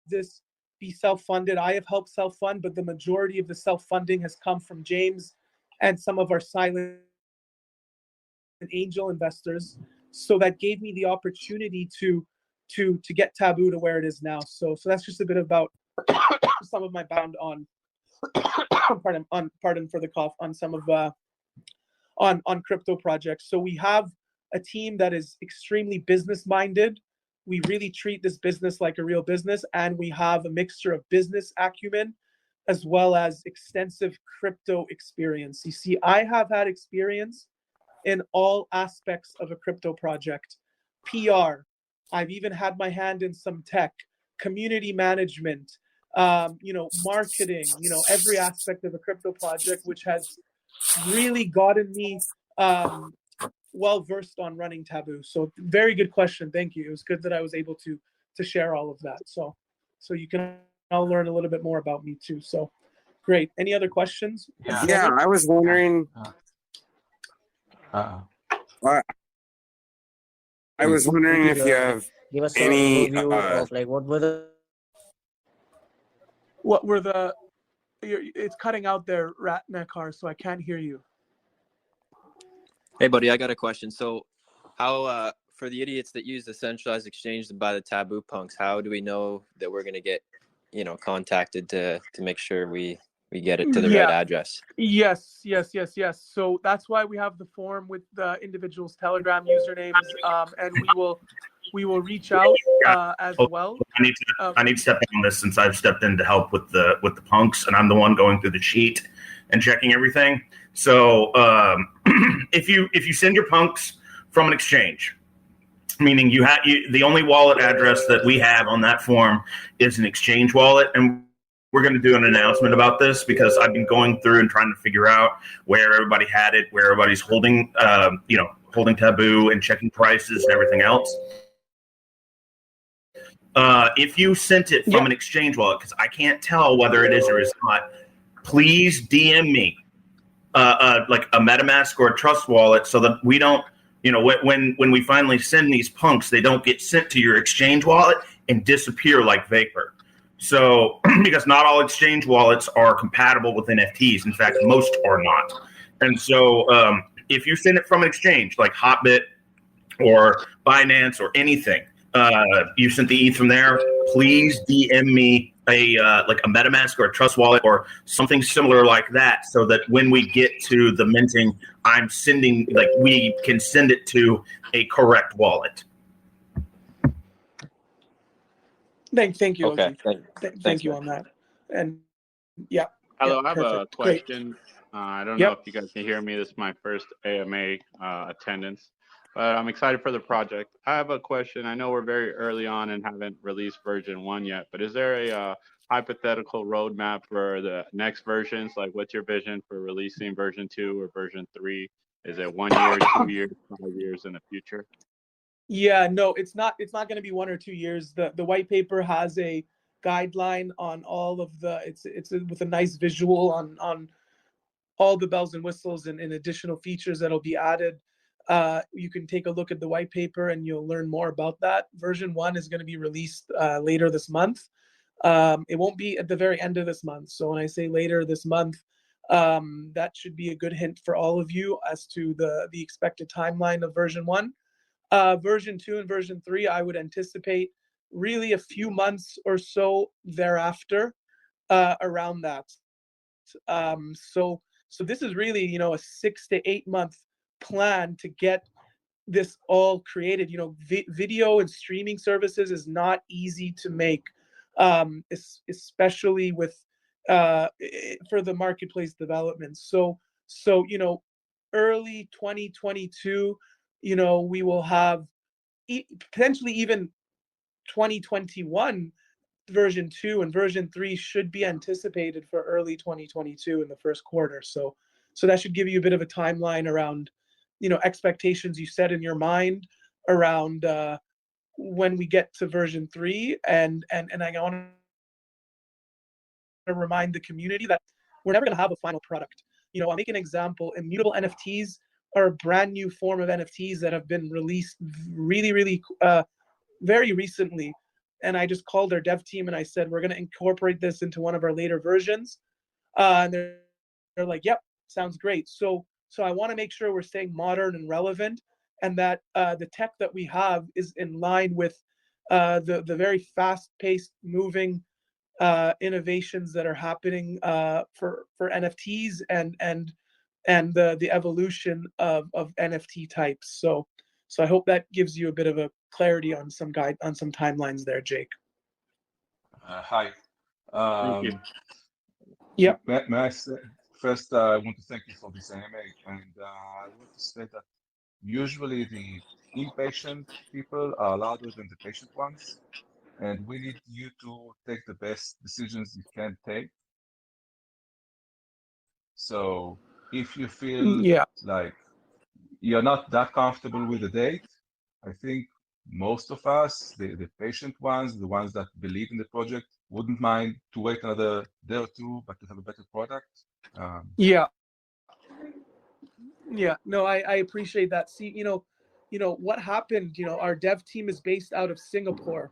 this be self-funded. I have helped self-fund, but the majority of the self-funding has come from James and some of our silent angel investors. So that gave me the opportunity to get Taboo to where it is now. So that's just a bit about some of my background on pardon for the cough, on some of on crypto projects. So we have a team that is extremely business minded. We really treat this business like a real business, and we have a mixture of business acumen as well as extensive crypto experience. You see, I have had experience in all aspects of a crypto project. PR, I've even had my hand in some tech, community management, you know, marketing, you know, every aspect of a crypto project, which has really gotten me well versed on running Taboo. So very good question. Thank you. It was good that I was able to share all of that. So you can all learn a little bit more about me too. So great. Any other questions? Yeah, I was wondering. I was wondering if you have give us any. an overview of like what were the It's cutting out there, Ratnakar, so I can't hear you. Hey, buddy, I got a question. So, how for the idiots that use the centralized exchange to buy the Taboo punks, how do we know that we're going to get, you know, contacted to make sure we get it to the right address? Yes. So that's why we have the form with the individuals' Telegram usernames, and we will reach out as well. I need to step in on this, since I've stepped in to help with the punks, and I'm the one going through the sheet and checking everything. So if you send your punks from an exchange, meaning the only wallet address that we have on that form is an exchange wallet, and we're going to do an announcement about this because I've been going through and trying to figure out where everybody had it, where everybody's holding holding Taboo and checking prices and everything else. If you sent it from an exchange wallet, because I can't tell whether it is or is not, please DM me like a MetaMask or a Trust wallet, so that we don't, you know, when we finally send these punks, they don't get sent to your exchange wallet and disappear like vapor. So, because not all exchange wallets are compatible with NFTs. In fact, most are not. And so, if you send it from an exchange like Hotbit or Binance or anything, you sent the ETH from there, please DM me a MetaMask or a Trust wallet or something similar like that, so that when we get to the minting, I'm sending, like, we can send it to a correct wallet. Thank you. Okay. Thank you on that. And yeah. Hello, I have perfect. a question. I don't know if you guys can hear me. This is my first AMA attendance, but I'm excited for the project. I have a question. I know we're very early on and haven't released version 1 yet, but is there a hypothetical roadmap for the next versions? Like, what's your vision for releasing version 2 or version 3? Is it 1 year, 2 years, 5 years in the future? Yeah, no, it's not going to be 1 or 2 years. The white paper has a guideline on all of the, it's with a nice visual on all the bells and whistles and additional features that'll be added. You can take a look at the white paper and you'll learn more about that. Version 1 is going to be released later this month. It won't be at the very end of this month. So when I say later this month, that should be a good hint for all of you as to the expected timeline of version 1. Version 2 and version 3, I would anticipate really a few months or so thereafter, around that. So this is really, a 6 to 8 month plan to get this all created. Video and streaming services is not easy to make, especially with for the marketplace development. So early 2022, we will have potentially even 2021 version 2, and version 3 should be anticipated for early 2022 in the first quarter. So that should give you a bit of a timeline around, expectations you set in your mind around when we get to version 3. And I want to remind the community that we're never going to have a final product. I'll make an example. Immutable NFTs are a brand new form of NFTs that have been released really, really very recently. And I just called our dev team and I said, we're going to incorporate this into one of our later versions. And they're like, yep, sounds great. So I want to make sure we're staying modern and relevant, and that the tech that we have is in line with the very fast-paced moving innovations that are happening for NFTs and the evolution of NFT types. So I hope that gives you a bit of a clarity on some timelines there, Jake. Hi. Thank you. Yeah. May I say, first, I want to thank you for this AMA, and I want to say that usually the impatient people are louder than the patient ones, and we need you to take the best decisions you can take. So if you feel like you're not that comfortable with the date, I think most of us, the patient ones, the ones that believe in the project, wouldn't mind to wait another day or two, but to have a better product. Yeah. No, I appreciate that. See, what happened, our dev team is based out of Singapore,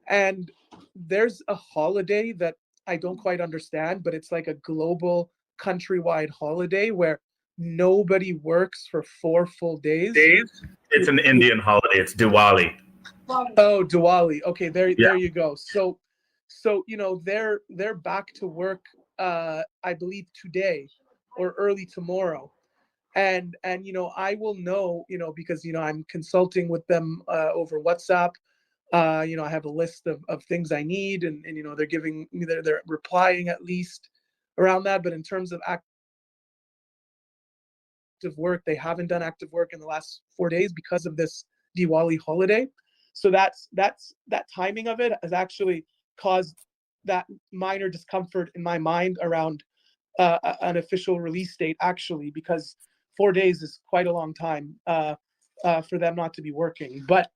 and there's a holiday that I don't quite understand, but it's like a global countrywide holiday where nobody works for 4 full days. It's an Indian holiday. It's Diwali. Oh, Diwali. Okay, there you go. So they're back to work, I believe today or early tomorrow. And I will know, because I'm consulting with them over WhatsApp. I have a list of things I need, and they're giving me, they're replying at least around that. But in terms of active work, they haven't done active work in the last 4 days because of this Diwali holiday. So that timing of it has actually caused that minor discomfort in my mind around an official release date, actually, because 4 days is quite a long time for them not to be working. But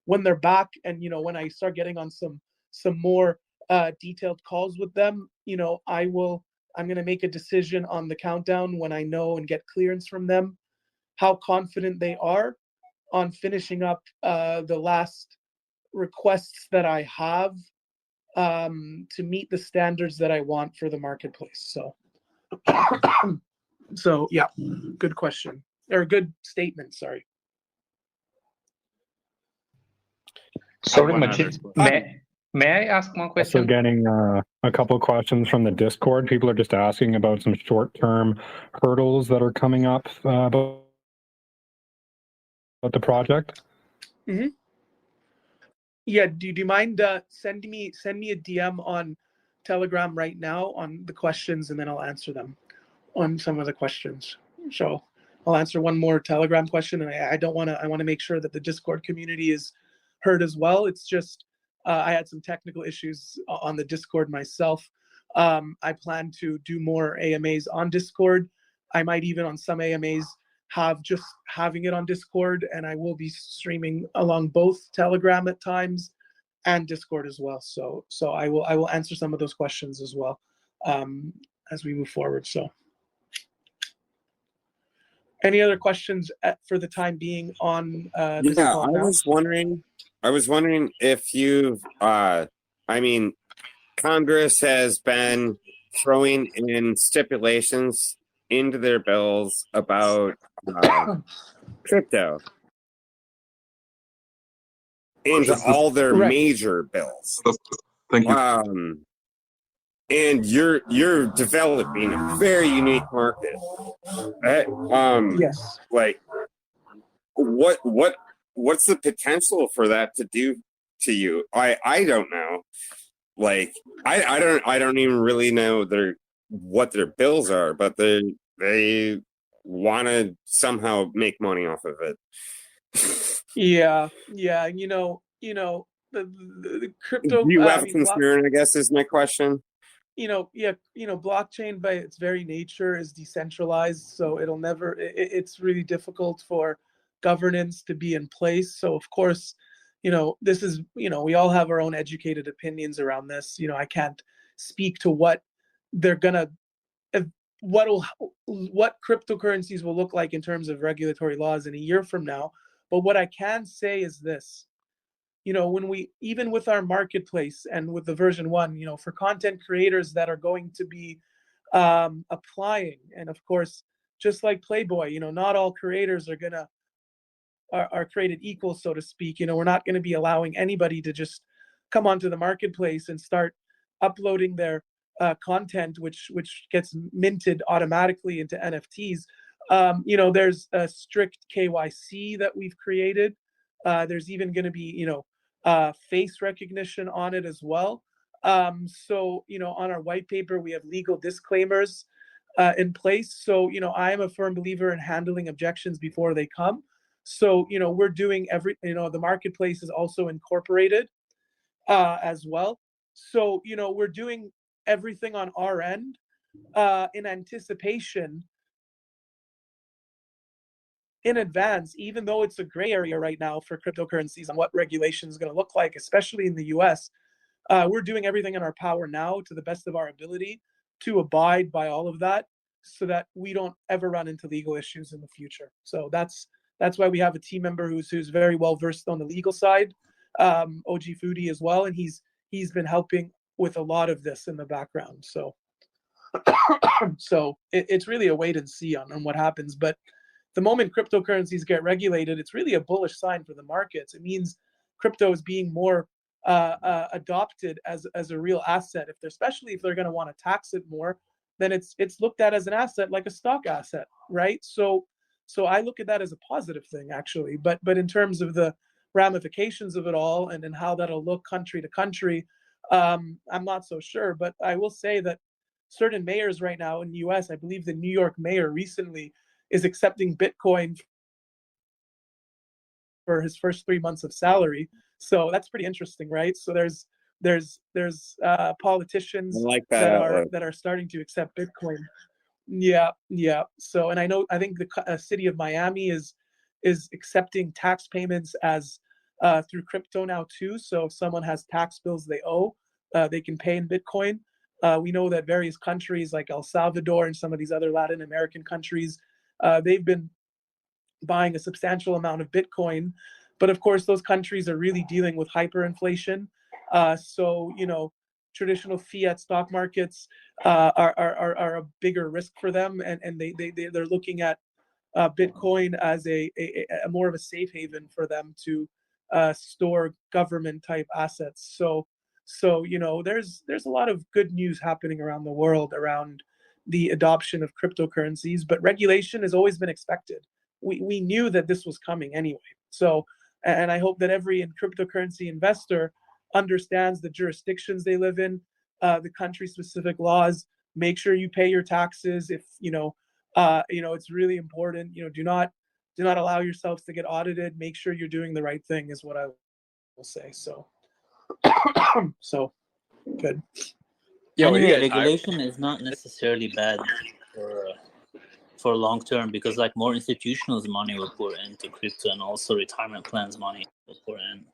when they're back, and when I start getting on some more detailed calls with them, I'm going to make a decision on the countdown when I know and get clearance from them how confident they are on finishing up the last requests that I have to meet the standards that I want for the marketplace. So yeah, good question, or good statement, sorry. Sorry, Majid. May I ask one question? Also getting a couple of questions from the Discord. People are just asking about some short-term hurdles that are coming up about the project. Mm-hmm. Yeah, do you mind sending me a DM on Telegram right now on the questions, and then I'll answer them on some of the questions. So I'll answer one more Telegram question, and I want to make sure that the Discord community is heard as well. It's just I had some technical issues on the Discord myself. I plan to do more AMAs on Discord. I might even on some AMAs having it on Discord, and I will be streaming along both Telegram at times and Discord as well. So I will answer some of those questions as well as we move forward. So any other questions for the time being on this call now? I was wondering if you've Congress has been throwing in stipulations into their bills about crypto into all their major bills. Thank you. And you're developing a very unique market. Yes. Like, what's the potential for that to do to you? I don't know. Like, I don't even really know what their bills are, but they want to somehow make money off of it. Yeah. The crypto. Do you have a concern? I guess is my question. Blockchain by its very nature is decentralized, so it's really difficult for governance to be in place. So of course, this is, we all have our own educated opinions around this. I can't speak to what they're gonna, what cryptocurrencies will look like in terms of regulatory laws in a year from now. But what I can say is this. When even with our marketplace and with the version 1, for content creators that are going to be applying, and of course, just like Playboy, not all creators are created equal, so to speak. We're not going to be allowing anybody to just come onto the marketplace and start uploading their content, which gets minted automatically into NFTs. There's a strict KYC that we've created. There's even going to be, face recognition on it as well. So, on our white paper, we have legal disclaimers in place. So, I am a firm believer in handling objections before they come. So, we're doing the marketplace is also incorporated as well. So, we're doing everything on our end in anticipation in advance, even though it's a gray area right now for cryptocurrencies and what regulation is going to look like, especially in the US. We're doing everything in our power now to the best of our ability to abide by all of that so that we don't ever run into legal issues in the future. So that's why we have a team member who's very well versed on the legal side, OG Foodie as well, and he's been helping with a lot of this in the background. So it's really a wait and see on what happens. But the moment cryptocurrencies get regulated, it's really a bullish sign for the markets. It means crypto is being more adopted as a real asset. Especially if they're going to want to tax it more, then it's looked at as an asset, like a stock asset, right? So I look at that as a positive thing, actually. But in terms of the ramifications of it all and how that'll look country to country, I'm not so sure. But I will say that certain mayors right now in the U.S., I believe the New York mayor recently is accepting Bitcoin for his first 3 months of salary. So that's pretty interesting, right? So there's politicians like that are starting to accept Bitcoin. Yeah. So, and I think the city of Miami is accepting tax payments as through crypto now too. So if someone has tax bills they owe, they can pay in Bitcoin. We know that various countries like El Salvador and some of these other Latin American countries, they've been buying a substantial amount of Bitcoin. But of course, those countries are really dealing with hyperinflation. So, traditional fiat stock markets are a bigger risk for them. And they're looking at Bitcoin as a more of a safe haven for them to store government type assets. So there's a lot of good news happening around the world around the adoption of cryptocurrencies, but regulation has always been expected. We knew that this was coming anyway. So, and I hope that every cryptocurrency investor understands the jurisdictions they live in, the country-specific laws. Make sure you pay your taxes. If it's really important. Do not allow yourselves to get audited. Make sure you're doing the right thing, is what I will say. So. So good. Anyway, regulation is not necessarily bad for long term, because like more institutions' money will pour into crypto, and also retirement plans money will pour in.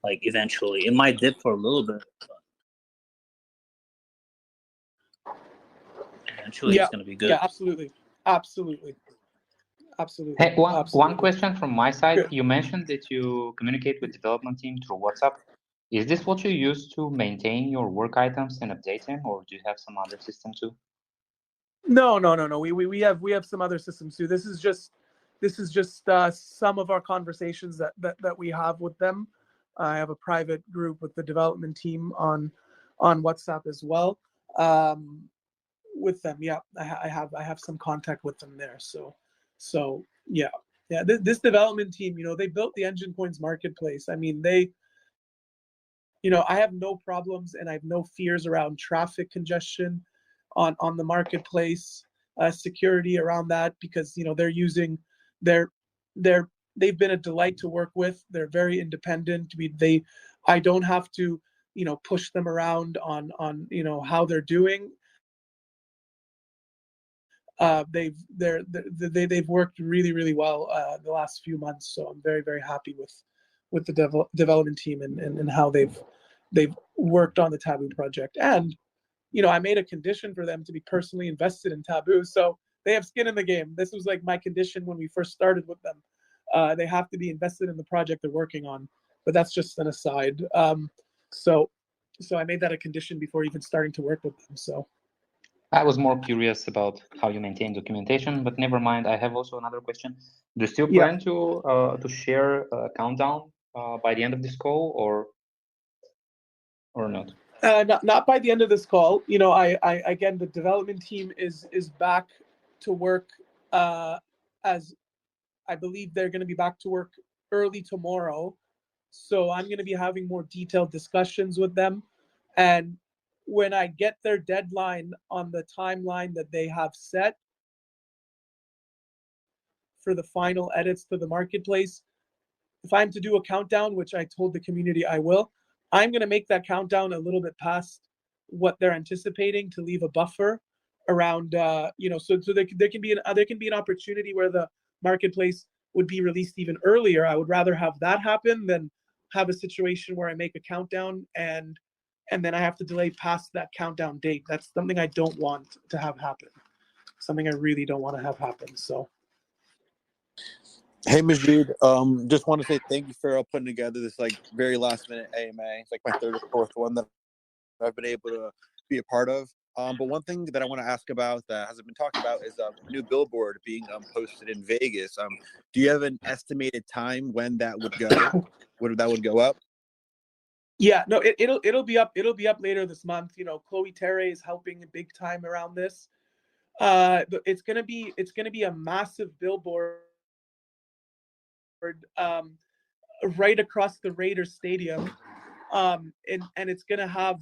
Like eventually, it might dip for a little bit, but eventually it's going to be good. Yeah, absolutely. Hey, one question from my side. You mentioned that you communicate with development team through WhatsApp. Is this what you use to maintain your work items and update them, or do you have some other system too? No. We have some other systems too. This is just some of our conversations that we have with them. I have a private group with the development team on WhatsApp as well. With them, yeah, I have some contact with them there. So yeah. This development team, they built the Engine Coins marketplace. I mean, I have no problems and I have no fears around traffic congestion on the marketplace, security around that, because they've been a delight to work with. They're very independent. I don't have to push them around on how they're doing. They've worked really, really well the last few months, so I'm very, very happy with the development team and how they've worked on the Taboo project. And I made a condition for them to be personally invested in Taboo, so they have skin in the game. This was like my condition when we first started with them. They have to be invested in the project they're working on, but that's just an aside. So I made that a condition before even starting to work with them. So I was more curious about how you maintain documentation, but never mind. I have also another question. Do you still plan to share a countdown by the end of this call, or not? Not by the end of this call. I again, the development team is back to work, as I believe they're going to be back to work early tomorrow. So I'm going to be having more detailed discussions with them, and when I get their deadline on the timeline that they have set for the final edits to the marketplace, if I'm to do a countdown, which I told the community I will, I'm going to make that countdown a little bit past what they're anticipating, to leave a buffer around, so there can be an opportunity where the marketplace would be released even earlier. I would rather have that happen than have a situation where I make a countdown and then I have to delay past that countdown date. That's something I don't want to have happen. Something I really don't want to have happen. So. Hey Majid, just want to say thank you for putting together this very last minute AMA. It's like my third or fourth one that I've been able to be a part of. But one thing that I want to ask about that hasn't been talked about is a new billboard being posted in Vegas. Do you have an estimated time when that would go? When that would go up? Yeah, no, it'll be up. It'll be up later this month. Chloe Terre is helping big time around this. It's gonna be a massive billboard, right across the Raiders Stadium, and it's gonna have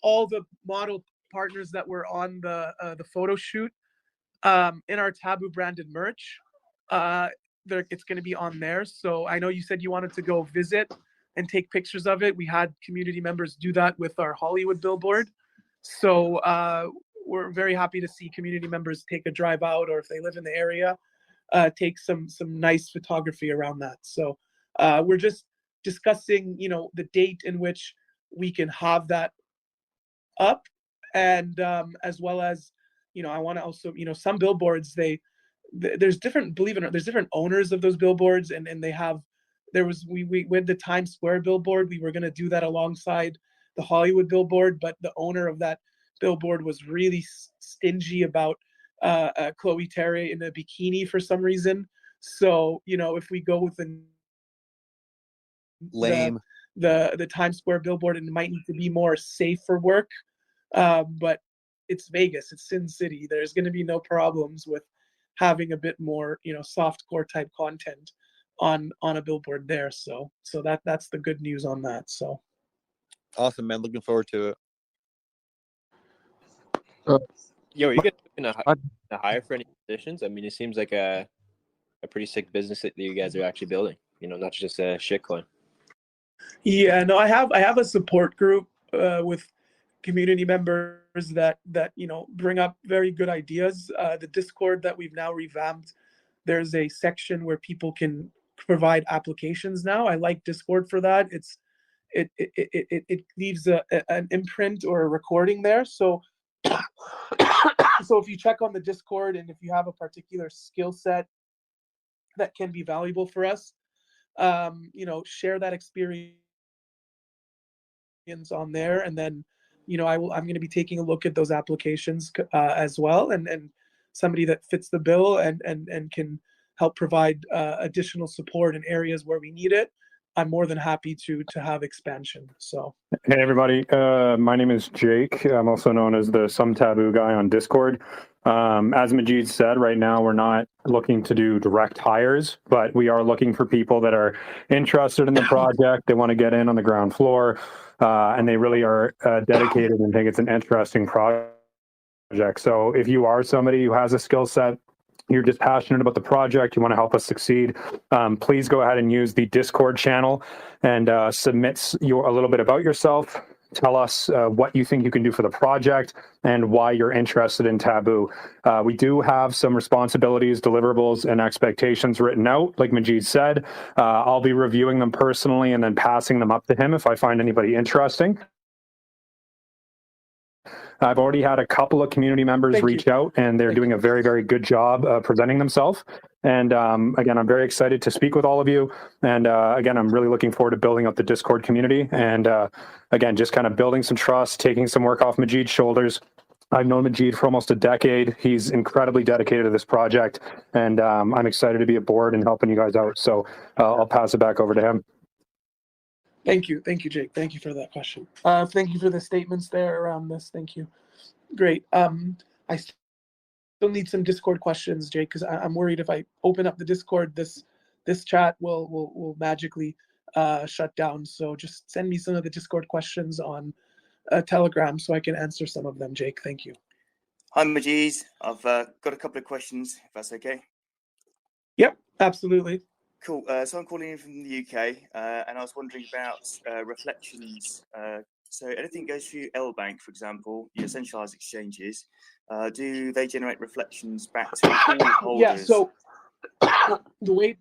all the model partners that were on the photo shoot in our Taboo branded merch. It's gonna be on there. So I know you said you wanted to go visit and take pictures of it. We had community members do that with our Hollywood billboard. So we're very happy to see community members take a drive out, or if they live in the area, take some nice photography around that. So we're just discussing, the date in which we can have that up, and as well as, I want to also, some billboards, there's different, believe it or not, there's different owners of those billboards, and we had the Times Square billboard. We were going to do that alongside the Hollywood billboard, but the owner of that billboard was really stingy about Chloe Terre in a bikini for some reason. So, if we go with the Times Square billboard, it might need to be more safe for work. But it's Vegas, it's Sin City. There's going to be no problems with having a bit more, softcore type content on a billboard there. So that's the good news on that. So awesome, man. Looking forward to it. Yo, are you guys looking to hire for any positions? I mean, it seems like a pretty sick business that you guys are actually building. Not just a shitcoin. Yeah, no, I have a support group with community members that bring up very good ideas. The Discord that we've now revamped, there's a section where people can provide applications now. I like Discord for that. It leaves an imprint or a recording there. So so if you check on the Discord and if you have a particular skill set that can be valuable for us, share that experience on there, and then I'm going to be taking a look at those applications as well, and somebody that fits the bill and can help provide additional support in areas where we need it. I'm more than happy to have expansion. So hey everybody, my name is Jake. I'm also known as the Some Taboo guy on Discord. As Majid said, right now we're not looking to do direct hires, but we are looking for people that are interested in the project. They want to get in on the ground floor, and they really are dedicated and think it's an interesting project. So if you are somebody who has a skill set, you're just passionate about the project, you want to help us succeed, please go ahead and use the Discord channel and submit a little bit about yourself. Tell us what you think you can do for the project and why you're interested in Taboo. We do have some responsibilities, deliverables, and expectations written out, like Majid said. I'll be reviewing them personally and then passing them up to him if I find anybody interesting. I've already had a couple of community members reach out, and they're doing a very, very good job presenting themselves. And again, I'm very excited to speak with all of you. And again, I'm really looking forward to building up the Discord community. And again, just kind of building some trust, taking some work off Majid's shoulders. I've known Majid for almost a decade. He's incredibly dedicated to this project, and I'm excited to be aboard and helping you guys out. So I'll pass it back over to him. Thank you, Jake. Thank you for that question. Thank you for the statements there around this. Thank you. Great. I still need some Discord questions, Jake, because I'm worried if I open up the Discord, this chat will magically shut down. So just send me some of the Discord questions on Telegram so I can answer some of them, Jake. Thank you. Hi, Majid. I've got a couple of questions, if that's okay. Yep, absolutely. Cool. So I'm calling in from the UK, and I was wondering about reflections. So anything goes through L-Bank, for example, your centralized exchanges, do they generate reflections back to all holders? Yeah, so the way...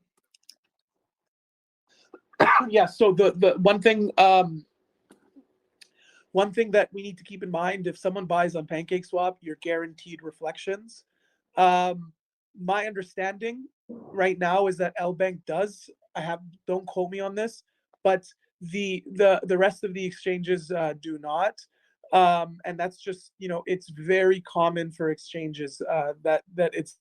Yeah, so the one thing that we need to keep in mind, if someone buys on PancakeSwap, you're guaranteed reflections. My understanding right now is that L-Bank does. Don't quote me on this, but the rest of the exchanges do not. And that's just, it's very common for exchanges that it's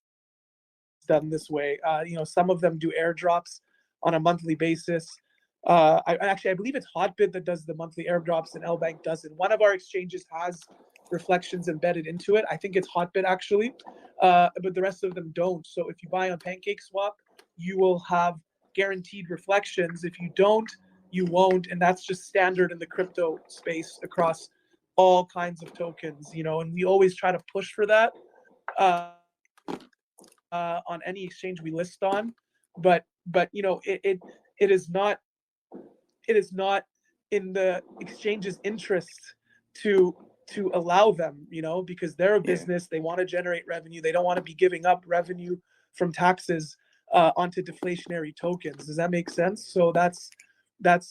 done this way. Some of them do airdrops on a monthly basis. I believe it's Hotbit that does the monthly airdrops and L-Bank doesn't. One of our exchanges has reflections embedded into it. I think it's Hotbit actually, but the rest of them don't. So if you buy on PancakeSwap, you will have guaranteed reflections. If you don't, you won't, and that's just standard in the crypto space across all kinds of tokens. And we always try to push for that on any exchange we list on. But it is not in the exchange's interest to allow them, because they're a business. They want to generate revenue. They don't want to be giving up revenue from taxes onto deflationary tokens. Does that make sense? So that's but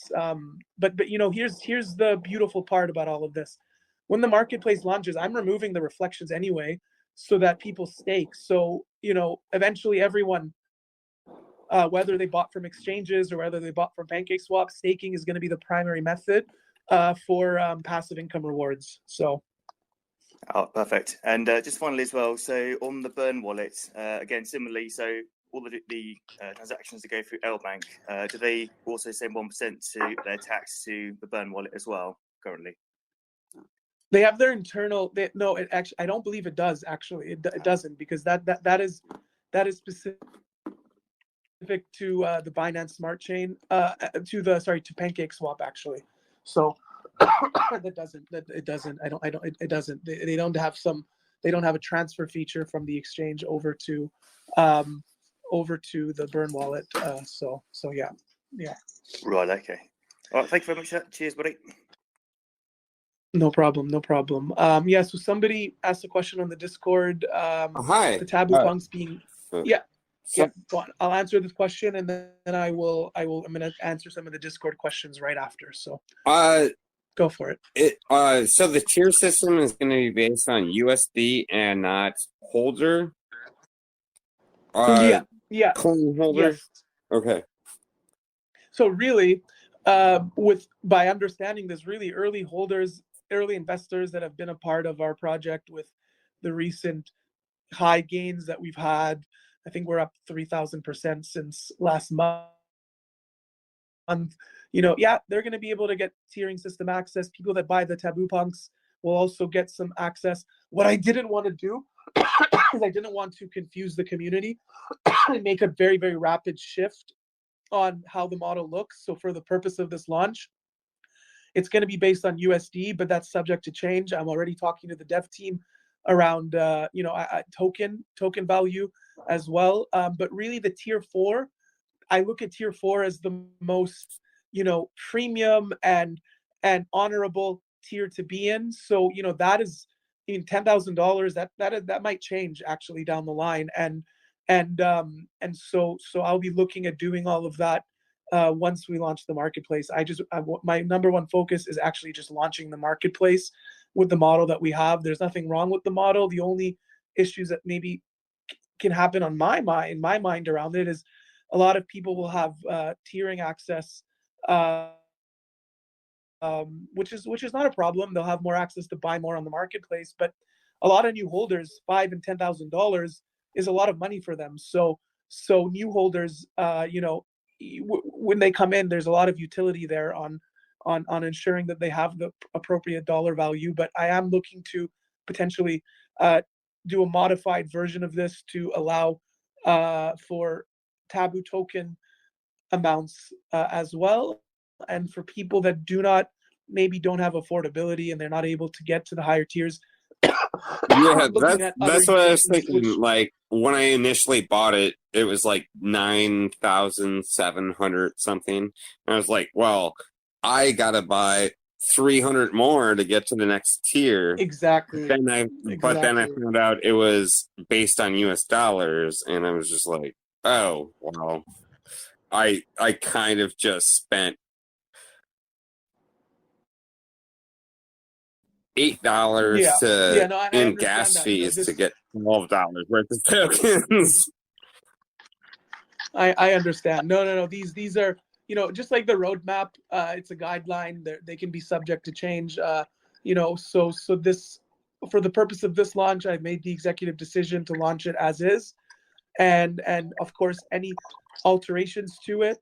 here's the beautiful part about all of this. When the marketplace launches, I'm removing the reflections anyway so that people stake. So eventually everyone, whether they bought from exchanges or whether they bought from PancakeSwap, staking is going to be the primary method for passive income rewards. So. Oh, perfect. And just finally as well, so on the Burn wallet, again, similarly, so all the transactions that go through L-Bank, do they also send 1% to their tax to the Burn wallet as well currently? They have their internal. I don't believe it does. Actually, it doesn't, because that is specific to the Binance Smart Chain, to PancakeSwap actually. So it doesn't. It doesn't. They don't have a transfer feature from the exchange over to the Burn wallet. So yeah. Right. Okay. All right, thank you very much. Cheers, buddy. No problem. Yeah, so somebody asked a question on the Discord. Hi. The Taboo Punks being, yeah. Go on. I'll answer this question, and then I'm gonna answer some of the Discord questions right after. So, go for it. So the tier system is going to be based on USD and not holder. Yeah. Coin holder. Yes. Okay. So really, by understanding this, really early investors that have been a part of our project with the recent high gains that we've had, I think we're up 3,000% since last month. They're going to be able to get tiering system access. People that buy the Taboo Punks will also get some access. What I didn't want to do is I didn't want to confuse the community and make a very, very rapid shift on how the model looks. So for the purpose of this launch, it's going to be based on USD, but that's subject to change. I'm already talking to the dev team around token value as well. But really the tier 4, I look at tier 4 as the most premium and honorable tier to be in. So that is in $10,000. That might change actually down the line, and so I'll be looking at doing all of that once we launch the marketplace. My number one focus is actually just launching the marketplace with the model that we have. There's nothing wrong with the model. The only issues that maybe can happen in my mind around it is a lot of people will have tiering access, which is not a problem. They'll have more access to buy more on the marketplace, but a lot of new holders, $5,000 and $10,000 is a lot of money for them. So new holders, when they come in, there's a lot of utility there on ensuring that they have the appropriate dollar value. But I am looking to potentially do a modified version of this to allow for Taboo token amounts as well. And for people that maybe don't have affordability and they're not able to get to the higher tiers. Yeah, that's what I was thinking. Like when I initially bought it, it was like 9,700 something. And I was like, well, I gotta buy 300 more to get to the next tier. Exactly. But then I found out it was based on US dollars, and I was just like, oh well, I kind of just spent $8 in gas fees to get $12 worth of tokens. I understand. No. These are just like the roadmap. It's a guideline. They can be subject to change. So this, for the purpose of this launch, I've made the executive decision to launch it as is, and of course any alterations to it,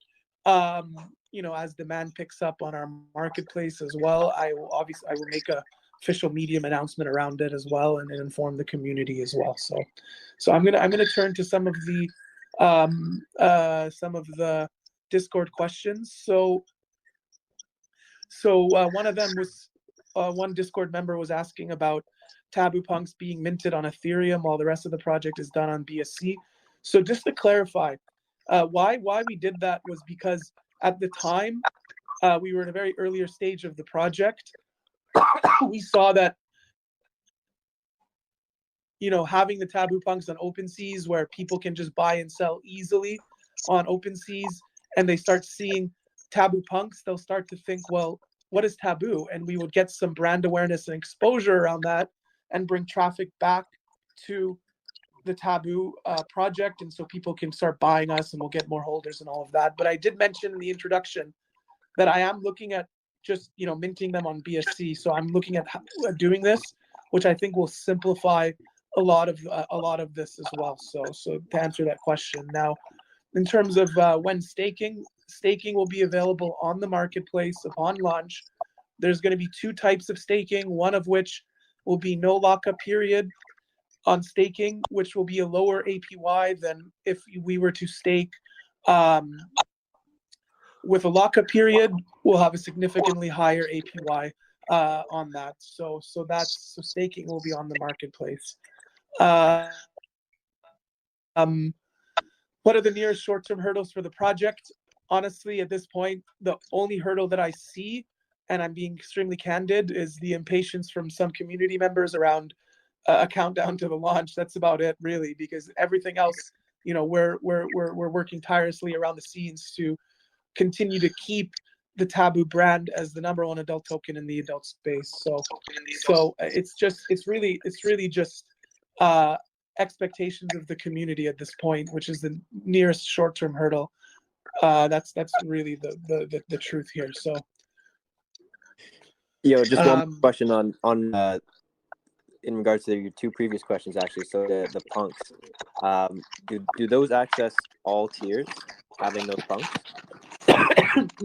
as demand picks up on our marketplace as well, I will make a official medium announcement around it as well, and inform the community as well. So I'm gonna turn to some of the Discord questions. So one of them was one Discord member was asking about Taboo Punks being minted on Ethereum while the rest of the project is done on BSC. So just to clarify, why we did that was because at the time we were in a very earlier stage of the project. We saw that having the Taboo Punks on OpenSeas, where people can just buy and sell easily on OpenSeas, and they start seeing Taboo Punks, they'll start to think, well, what is Taboo? And we would get some brand awareness and exposure around that and bring traffic back to the Taboo project, and so people can start buying us and we'll get more holders and all of that. But I did mention in the introduction that I am looking at just minting them on BSC. So I'm looking at doing this, which I think will simplify a lot of this as well. So to answer that question, now in terms of when staking will be available on the marketplace upon launch. There's going to be 2 types of staking, one of which will be no lockup period on staking, which will be a lower APY than if we were to stake with a lockup period. We'll have a significantly higher APY on that. So staking will be on the marketplace. What are the nearest short-term hurdles for the project? honestly, at this point, the only hurdle that I see, and I'm being extremely candid, is the impatience from some community members around a countdown to the launch. That's about it, really, because everything else, we're working tirelessly around the scenes to continue to keep the Taboo brand as the #1 adult token in the adult space. So it's really just expectations of the community at this point, which is the nearest short-term hurdle. That's really the truth here. So, just one question on in regards to your two previous questions, actually. So the punks, do those access all tiers, having those punks?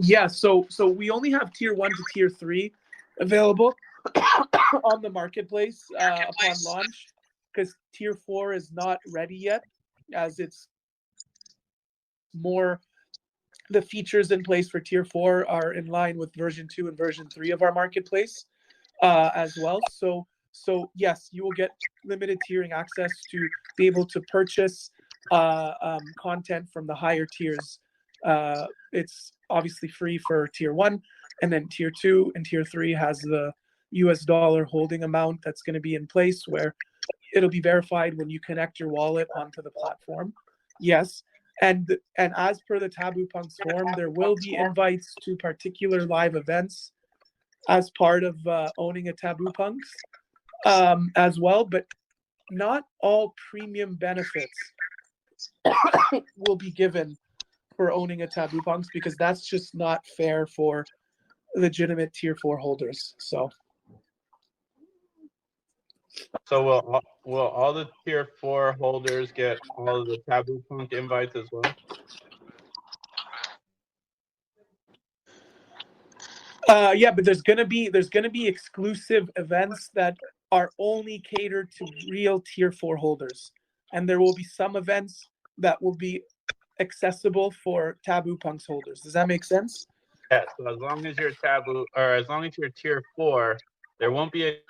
Yeah, so we only have tier 1 to tier 3 available on the marketplace upon launch, because tier 4 is not ready yet, as it's more, the features in place for tier 4 are in line with version 2 and version 3 of our marketplace as well. So yes, you will get limited tiering access to be able to purchase content from the higher tiers. It's obviously free for tier 1, and then tier 2 and tier 3 has the US dollar holding amount that's going to be in place, where it'll be verified when you connect your wallet onto the platform. Yes. And as per the Taboo Punks form, there will be invites to particular live events as part of owning a Taboo Punks as well, but not all premium benefits will be given for owning a Taboo Punks, because that's just not fair for legitimate tier 4 holders. So will all the tier 4 holders get all of the Taboo Punk invites as well? Yeah, but there's gonna be exclusive events that are only catered to real tier 4 holders, and there will be some events that will be accessible for Taboo Punks holders. Does that make sense? Yeah. So as long as you're Taboo, or as long as you're tier 4, there won't be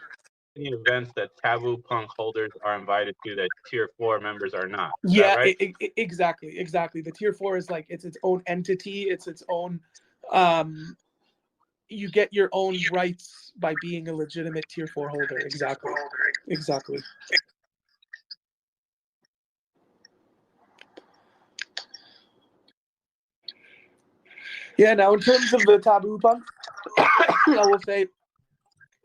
any events that Taboo Punk holders are invited to that tier 4 members are not. Is Yeah, that right? exactly. The tier 4 is like it's its own entity. It's its own. You get your own rights by being a legitimate tier 4 holder. Exactly. Yeah. Now, in terms of the Taboo Punk, I will say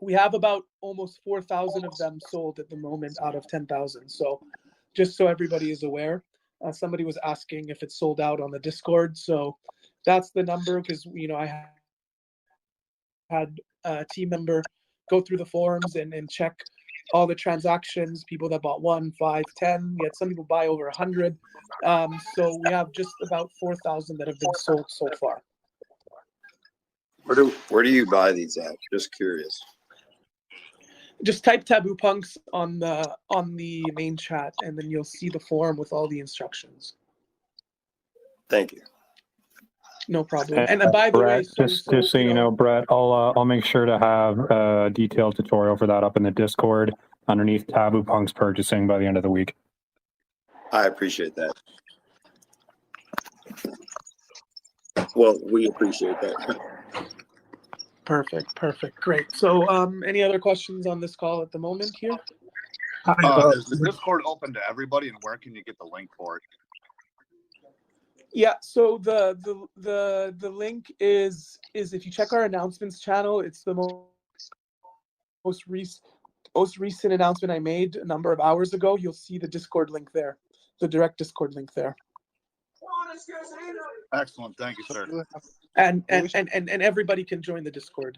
we have about almost 4,000 of them sold at the moment out of 10,000. So, just so everybody is aware, somebody was asking if it's sold out on the Discord. So, that's the number, because I had a team member go through the forums and check all the transactions, people that bought 1, 5, 10. We had some people buy over 100. So we have just about 4,000 that have been sold so far. Where do you buy these at? Just curious. Just type Taboo Punks on the main chat, and then you'll see the forum with all the instructions. Thank you. No problem. And by the Brett, way, just so you know, Brett, I'll make sure to have a detailed tutorial for that up in the Discord underneath Taboo Punks purchasing by the end of the week. I appreciate that. Well, we appreciate that. Perfect. Great. So, any other questions on this call at the moment here? Is the Discord open to everybody, and where can you get the link for it? Yeah, so the link is if you check our announcements channel, it's the most recent announcement I made a number of hours ago. You'll see the Discord link there, the direct Discord link there. Excellent, thank you, sir. And everybody can join the Discord.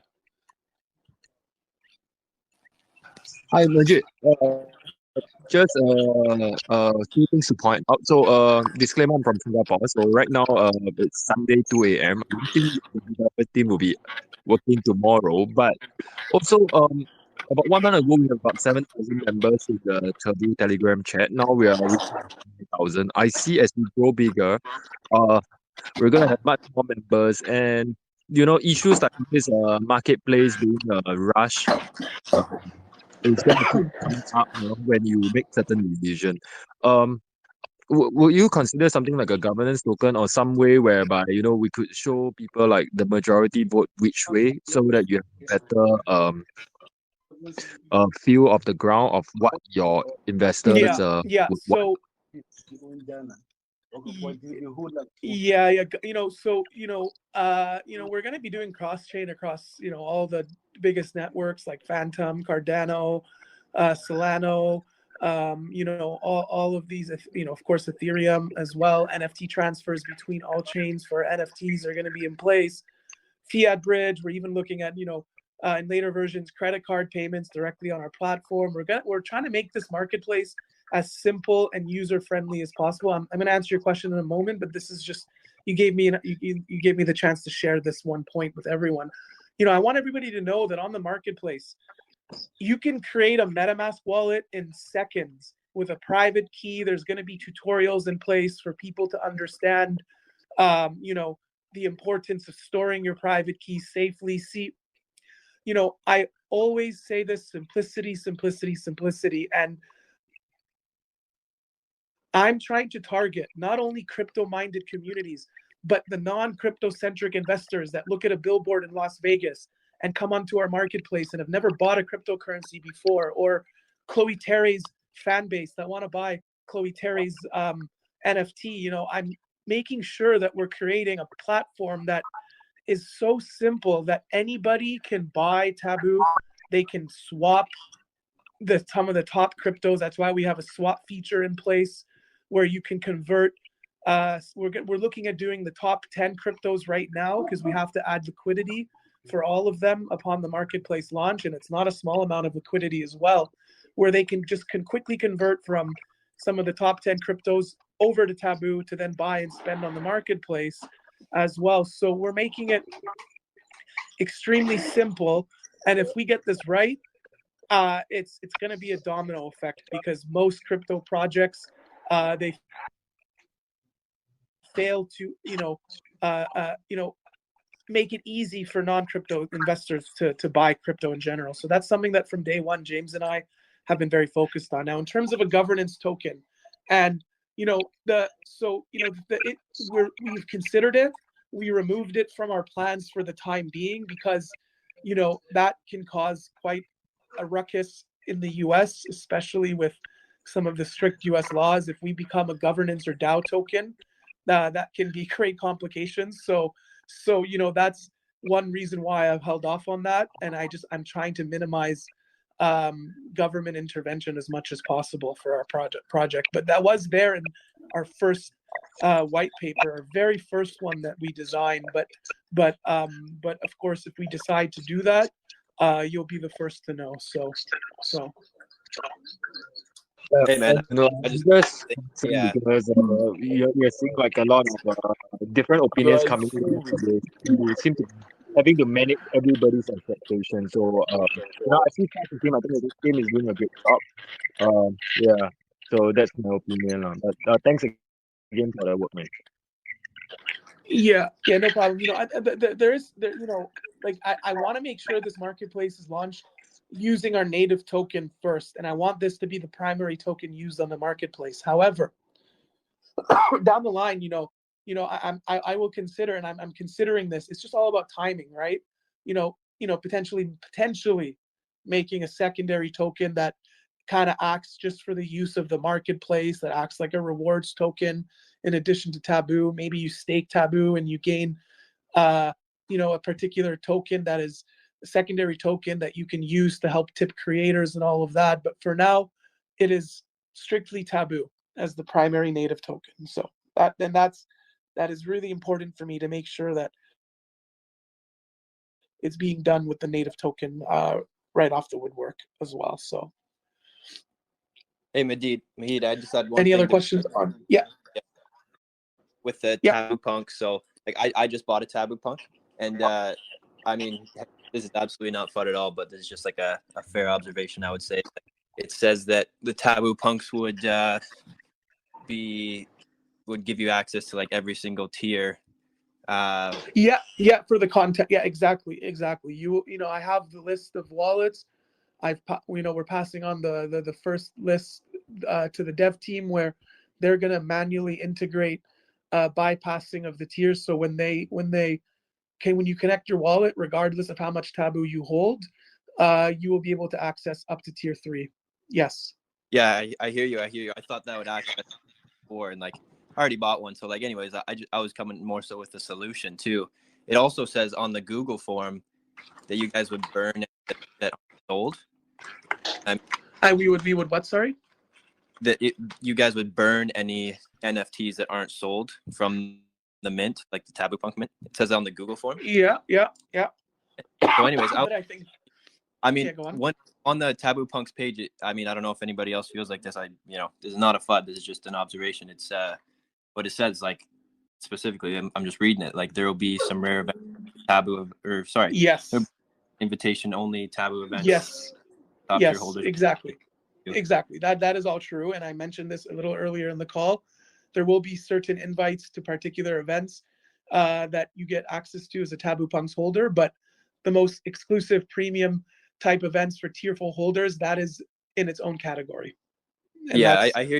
Hi, Majid. Just two things to point out. So, disclaimer, I'm from Singapore. So right now, it's Sunday 2 a.m. I think the developer team will be working tomorrow. But also, about 1 month ago, we have about 7,000 members in the Taboo Telegram chat. Now we are reaching 9,000. I see as we grow bigger, we're gonna have much more members, and issues like this marketplace being rushed. It's going to come up when you make certain decision. Would you consider something like a governance token or some way whereby we could show people like the majority vote which way, so that you have better feel of the ground of what your investors Yeah. would want? So yeah. We're going to be doing cross chain across all the biggest networks like Phantom, Cardano, Solano, all of these, of course, Ethereum as well. NFT transfers between all chains for NFTs are going to be in place. Fiat Bridge, we're even looking at in later versions credit card payments directly on our platform. We're trying to make this marketplace as simple and user friendly as possible. I'm going to answer your question in a moment, but this is just you gave me the chance to share this one point with everyone. I want everybody to know that on the marketplace, you can create a MetaMask wallet in seconds with a private key. There's going to be tutorials in place for people to understand, the importance of storing your private key safely. See, I always say this: simplicity, simplicity, simplicity. And I'm trying to target not only crypto-minded communities, but the non-crypto-centric investors that look at a billboard in Las Vegas and come onto our marketplace and have never bought a cryptocurrency before, or Chloe Terry's fan base that want to buy Chloe Terry's NFT. I'm making sure that we're creating a platform that is so simple that anybody can buy Taboo. They can swap some of the top cryptos. That's why we have a swap feature in place where you can convert. We're looking at doing the top 10 cryptos right now because we have to add liquidity for all of them upon the marketplace launch, and it's not a small amount of liquidity as well, where they can quickly convert from some of the top 10 cryptos over to Taboo to then buy and spend on the marketplace as well. So we're making it extremely simple, and if we get this right, it's going to be a domino effect, because most crypto projects they fail to make it easy for non-crypto investors to buy crypto in general. So that's something that from day one, James and I have been very focused on. Now, in terms of a governance token, and we've considered it. We removed it from our plans for the time being because that can cause quite a ruckus in the US, especially with some of the strict US laws. If we become a governance or DAO token, that can be great complications. So that's one reason why I've held off on that, and I'm trying to minimize government intervention as much as possible for our project. But that was there in our first white paper, our very first one that we designed. But of course, if we decide to do that, you'll be the first to know. So. Hey man, I just yeah. because you're seeing like a lot of different opinions coming in. You seem to be having to manage everybody's expectations. So I feel proud of him. I think the team is doing a great job. Yeah. So that's my opinion. But thanks again for the work, man. Yeah, no problem. I want to make sure this marketplace is launched using our native token first, and I want this to be the primary token used on the marketplace. However, down the line, I will consider, and I'm considering this. It's just all about timing, right? Potentially making a secondary token that kind of acts just for the use of the marketplace, that acts like a rewards token in addition to Taboo. Maybe you stake Taboo and you gain a particular token that is a secondary token that you can use to help tip creators and all of that. But for now, it is strictly Taboo as the primary native token. So that is really important for me to make sure that it's being done with the native token right off the woodwork as well. So. Hey Majid, I just had one. Any other questions on? Yeah. With the Taboo Punk, so I just bought a Taboo Punk, and I mean, this is absolutely not fun at all, but this is just like a fair observation, I would say. It says that the Taboo Punks would give you access to like every single tier. Yeah, for the content. Yeah, exactly. I have the list of wallets. We're passing on the first list to the dev team where they're going to manually integrate bypassing of the tiers. So when you connect your wallet, regardless of how much Taboo you hold, you will be able to access up to tier 3. Yes. Yeah, I hear you. I thought that would access before, and like I already bought one. So like, anyways, I was coming more so with the solution too. It also says on the Google form that you guys would burn that sold. We would what? Sorry. You guys would burn any NFTs that aren't sold from the mint, like the Taboo Punk mint. It says on the Google form. Yeah. So anyways, go on. one on the Taboo Punks page, I don't know if anybody else feels like this. This is not a FUD. This is just an observation. It's what it says, like specifically. I'm just reading it. Like there will be some rare Taboo, or sorry, yes, invitation only Taboo events. Yes, Yes, holders. Exactly. That is all true. And I mentioned this a little earlier in the call. There will be certain invites to particular events that you get access to as a Taboo Punks holder, but the most exclusive premium type events for tier 4 holders, that is in its own category. And I hear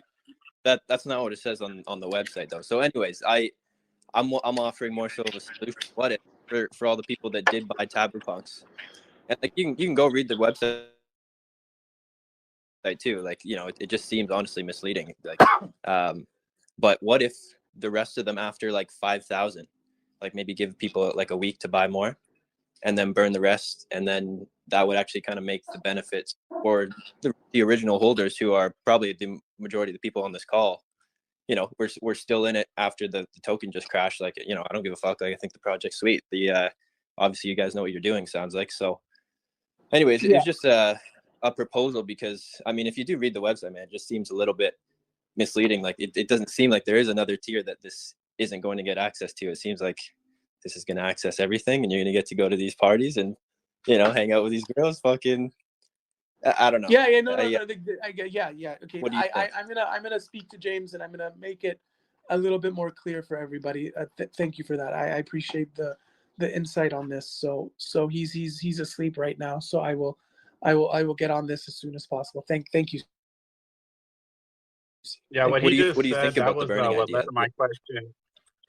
that. That's not what it says on the website though. So anyways, I'm offering more so of a solution. What if for all the people that did buy Taboo Punks, and like you can go read the website too. Like it just seems honestly misleading. Like but what if the rest of them after like 5,000, like maybe give people like a week to buy more, and then burn the rest, and then that would actually kind of make the benefits for the original holders, who are probably the majority of the people on this call. We're still in it after the token just crashed. Like I don't give a fuck. Like I think the project's sweet. The obviously you guys know what you're doing, sounds like. So anyways, it's just a proposal, because if you do read the website, man, it just seems a little bit misleading. Like it doesn't seem like there is another tier that this isn't going to get access to. It seems like this is going to access everything, and you're going to get to go to these parties and hang out with these girls. Fucking I don't know. Yeah. Okay. I'm gonna speak to James, and I'm gonna make it a little bit more clear for everybody. Thank you for that. I appreciate the insight on this. So he's asleep right now. So I will get on this as soon as possible. Thank you. Yeah, what do you think about the burning idea? My question.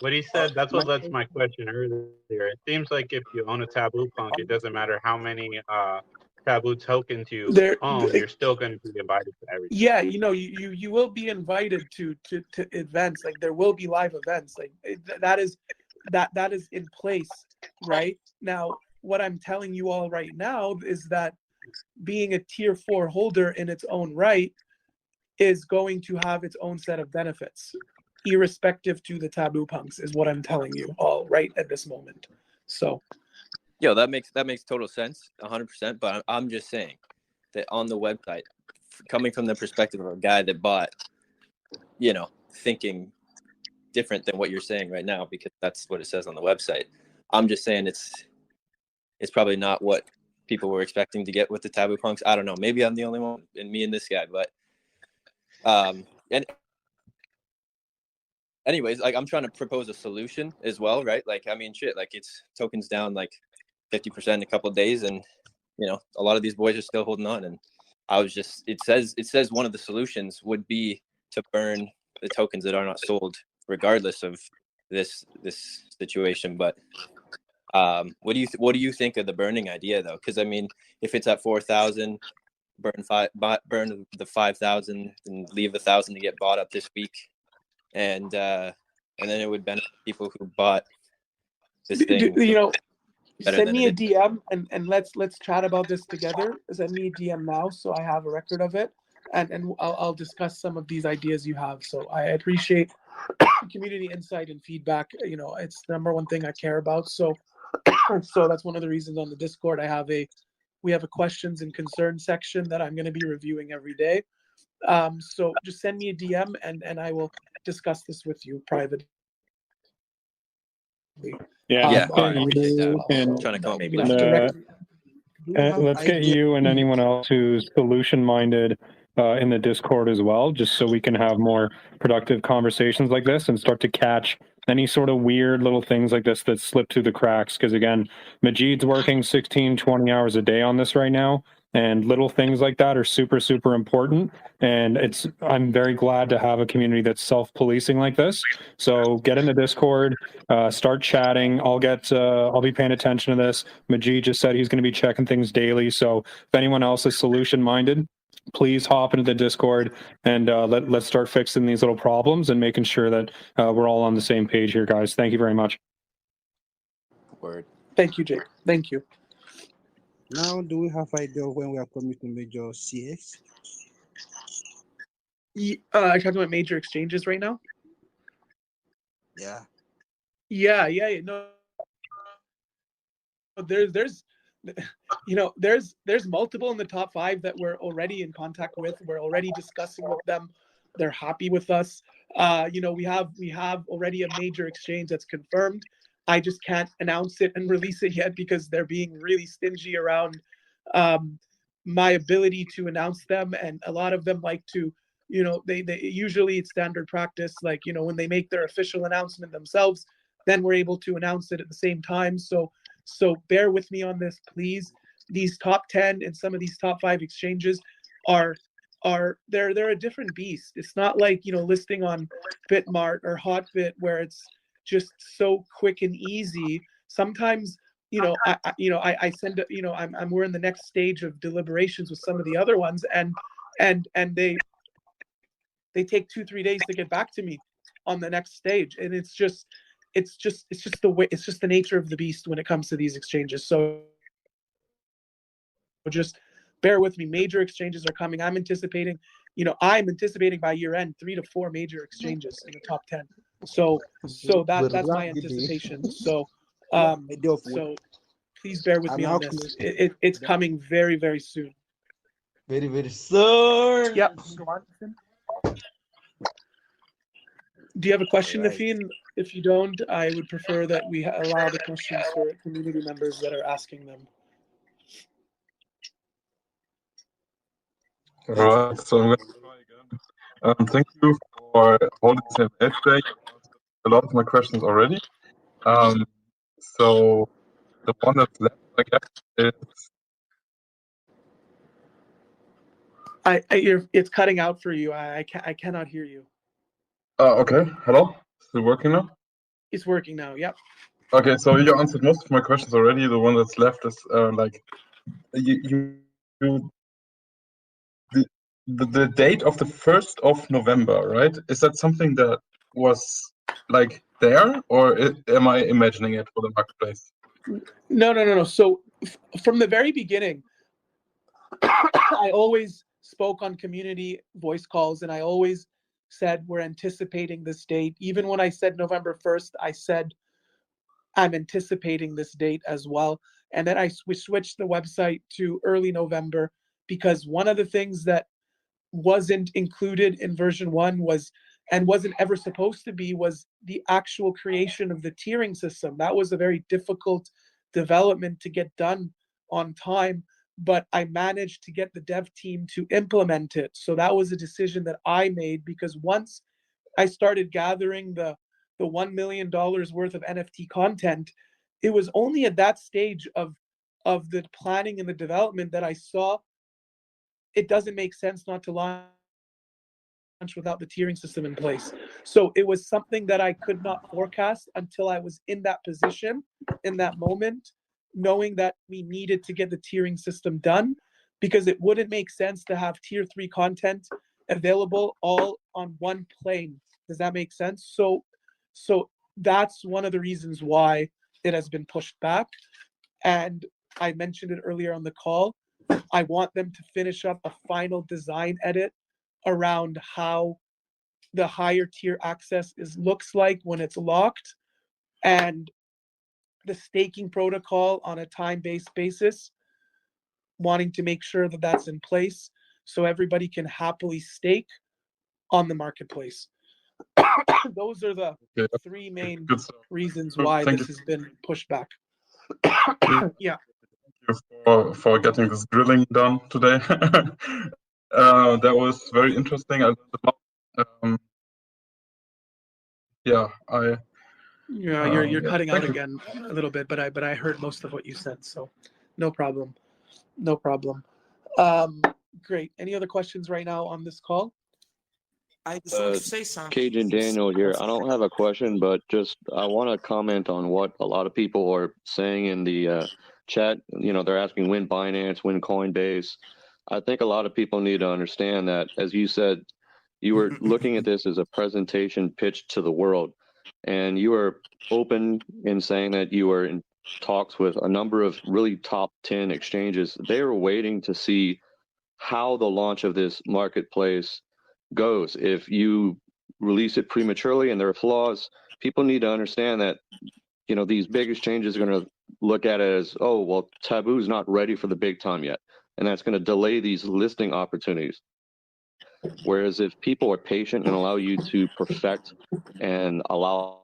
What he said, that's what led to my question earlier. It seems like if you own a Taboo Punk, it doesn't matter how many Taboo tokens you own, you're still going to be invited to everything. Yeah, you will be invited to events. Like there will be live events. Like that is in place right now. What I'm telling you all right now is that being a tier 4 holder in its own right is going to have its own set of benefits, irrespective to the Taboo Punks, is what I'm telling you all right at this moment. So that makes total sense, 100%. But I'm just saying that on the website, coming from the perspective of a guy that bought, thinking different than what you're saying right now, because that's what it says on the website. I'm just saying it's probably not what people were expecting to get with the Taboo Punks. I don't know. Maybe I'm the only one, and me and this guy, but and anyways, like I'm trying to propose a solution as well, right? Like shit, like it's tokens down like 50% in a couple of days, and a lot of these boys are still holding on. And it says one of the solutions would be to burn the tokens that are not sold, regardless of this situation. But what do you think of the burning idea though? Because if it's at 4,000, burn the 5,000 and leave 1,000 to get bought up this week, and then it would benefit people who bought this thing. Send me a DM and let's chat about this together. Send me a DM now so I have a record of it, and I'll discuss some of these ideas you have. So I appreciate community insight and feedback. It's the number one thing I care about. So that's one of the reasons on the Discord we have a questions and concerns section that I'm going to be reviewing every day. So just send me a DM and I will discuss this with you privately. Yeah. I'm trying to come maybe not directly. Let's get you and anyone else who's solution-minded in the Discord as well, just so we can have more productive conversations like this and start to catch any sort of weird little things like this that slip through the cracks. Because again, Majid's working 16, 20 hours a day on this right now, and little things like that are super, super important. And I'm very glad to have a community that's self-policing like this. So get in the Discord, start chatting. I'll be paying attention to this. Majid just said he's going to be checking things daily. So if anyone else is solution-minded, please hop into the Discord and let's start fixing these little problems and making sure that we're all on the same page here, guys. Thank you very much. Word. Thank you, Jake. Thank you. Now, do we have idea of when we are coming to major CX? Are you talking about major exchanges right now? Yeah. Yeah. No, there's multiple in the top 5 that we're already in contact with. We're already discussing with them. They're happy with us. We have already a major exchange that's confirmed. I just can't announce it and release it yet because they're being really stingy around my ability to announce them. And a lot of them like to, they usually it's standard practice. Like, when they make their official announcement themselves, then we're able to announce it at the same time. So bear with me on this, please. These top 10 and some of these top 5 exchanges they're a different beast. It's not like, listing on Bitmart or Hotbit where it's just so quick and easy. Sometimes, I send, we're in the next stage of deliberations with some of the other ones, and they take 2-3 days to get back to me on the next stage, and it's just the nature of the beast when it comes to these exchanges. So just bear with me. Major exchanges are coming. I'm anticipating by year end 3 to 4 major exchanges in the top 10. So that's my anticipation. So please bear with me on this. It's coming very, very soon. Very, very soon. Yep. Do you have a question, Nafeen? If you don't, I would prefer that we allow the questions for community members that are asking them. All right, so I'm going to try again. Thank you for holding this event today. A lot of my questions already. So the one that's left, I guess, is. It's cutting out for you. I cannot hear you. Okay. Hello. Is it working now? It's working now. Yep. Okay, so you answered most of my questions already. The one that's left is the date of the 1st of November, right? Is that something that was there, or am I imagining it for the marketplace? No. So from the very beginning, I always spoke on community voice calls, and I always said we're anticipating this date. Even when I said November 1st, I said I'm anticipating this date as well. And then I switched the website to early November because one of the things that wasn't included in version 1 wasn't ever supposed to be was the actual creation of the tiering system. That was a very difficult development to get done on time, but I managed to get the dev team to implement it. So that was a decision that I made, because once I started gathering the $1 million worth of NFT content, it was only at that stage of the planning and the development that I saw it doesn't make sense not to launch without the tiering system in place. So it was something that I could not forecast until I was in that position, in that moment, knowing that we needed to get the tiering system done, because it wouldn't make sense to have tier 3 content available all on one plane. Does that make sense? So that's one of the reasons why it has been pushed back. And I mentioned it earlier on the call. I want them to finish up a final design edit around how the higher tier access looks like when it's locked, and the staking protocol on a time-based basis, wanting to make sure that that's in place so everybody can happily stake on the marketplace. Those are the 3 main reasons why this has been pushed back. Yeah. Thank you for getting this drilling done today. That was very interesting. I learned a lot. You're cutting out again a little bit, but I heard most of what you said, so no problem. Great. Any other questions right now on this call? I just want to say something. Cajun Daniel here. I don't have a question, but just I want to comment on what a lot of people are saying in the chat. You know, they're asking when Binance, when Coinbase. I think a lot of people need to understand that, as you said, you were looking at this as a presentation pitch to the world, and you were open in saying that you were in talks with a number of really top 10 exchanges. They were waiting to see how the launch of this marketplace goes. If you release it prematurely and there are flaws, people need to understand that, you know, these big exchanges are going to look at it as, oh, well, Taboo's not ready for the big time yet. And that's going to delay these listing opportunities. Whereas if people are patient and allow you to perfect and allow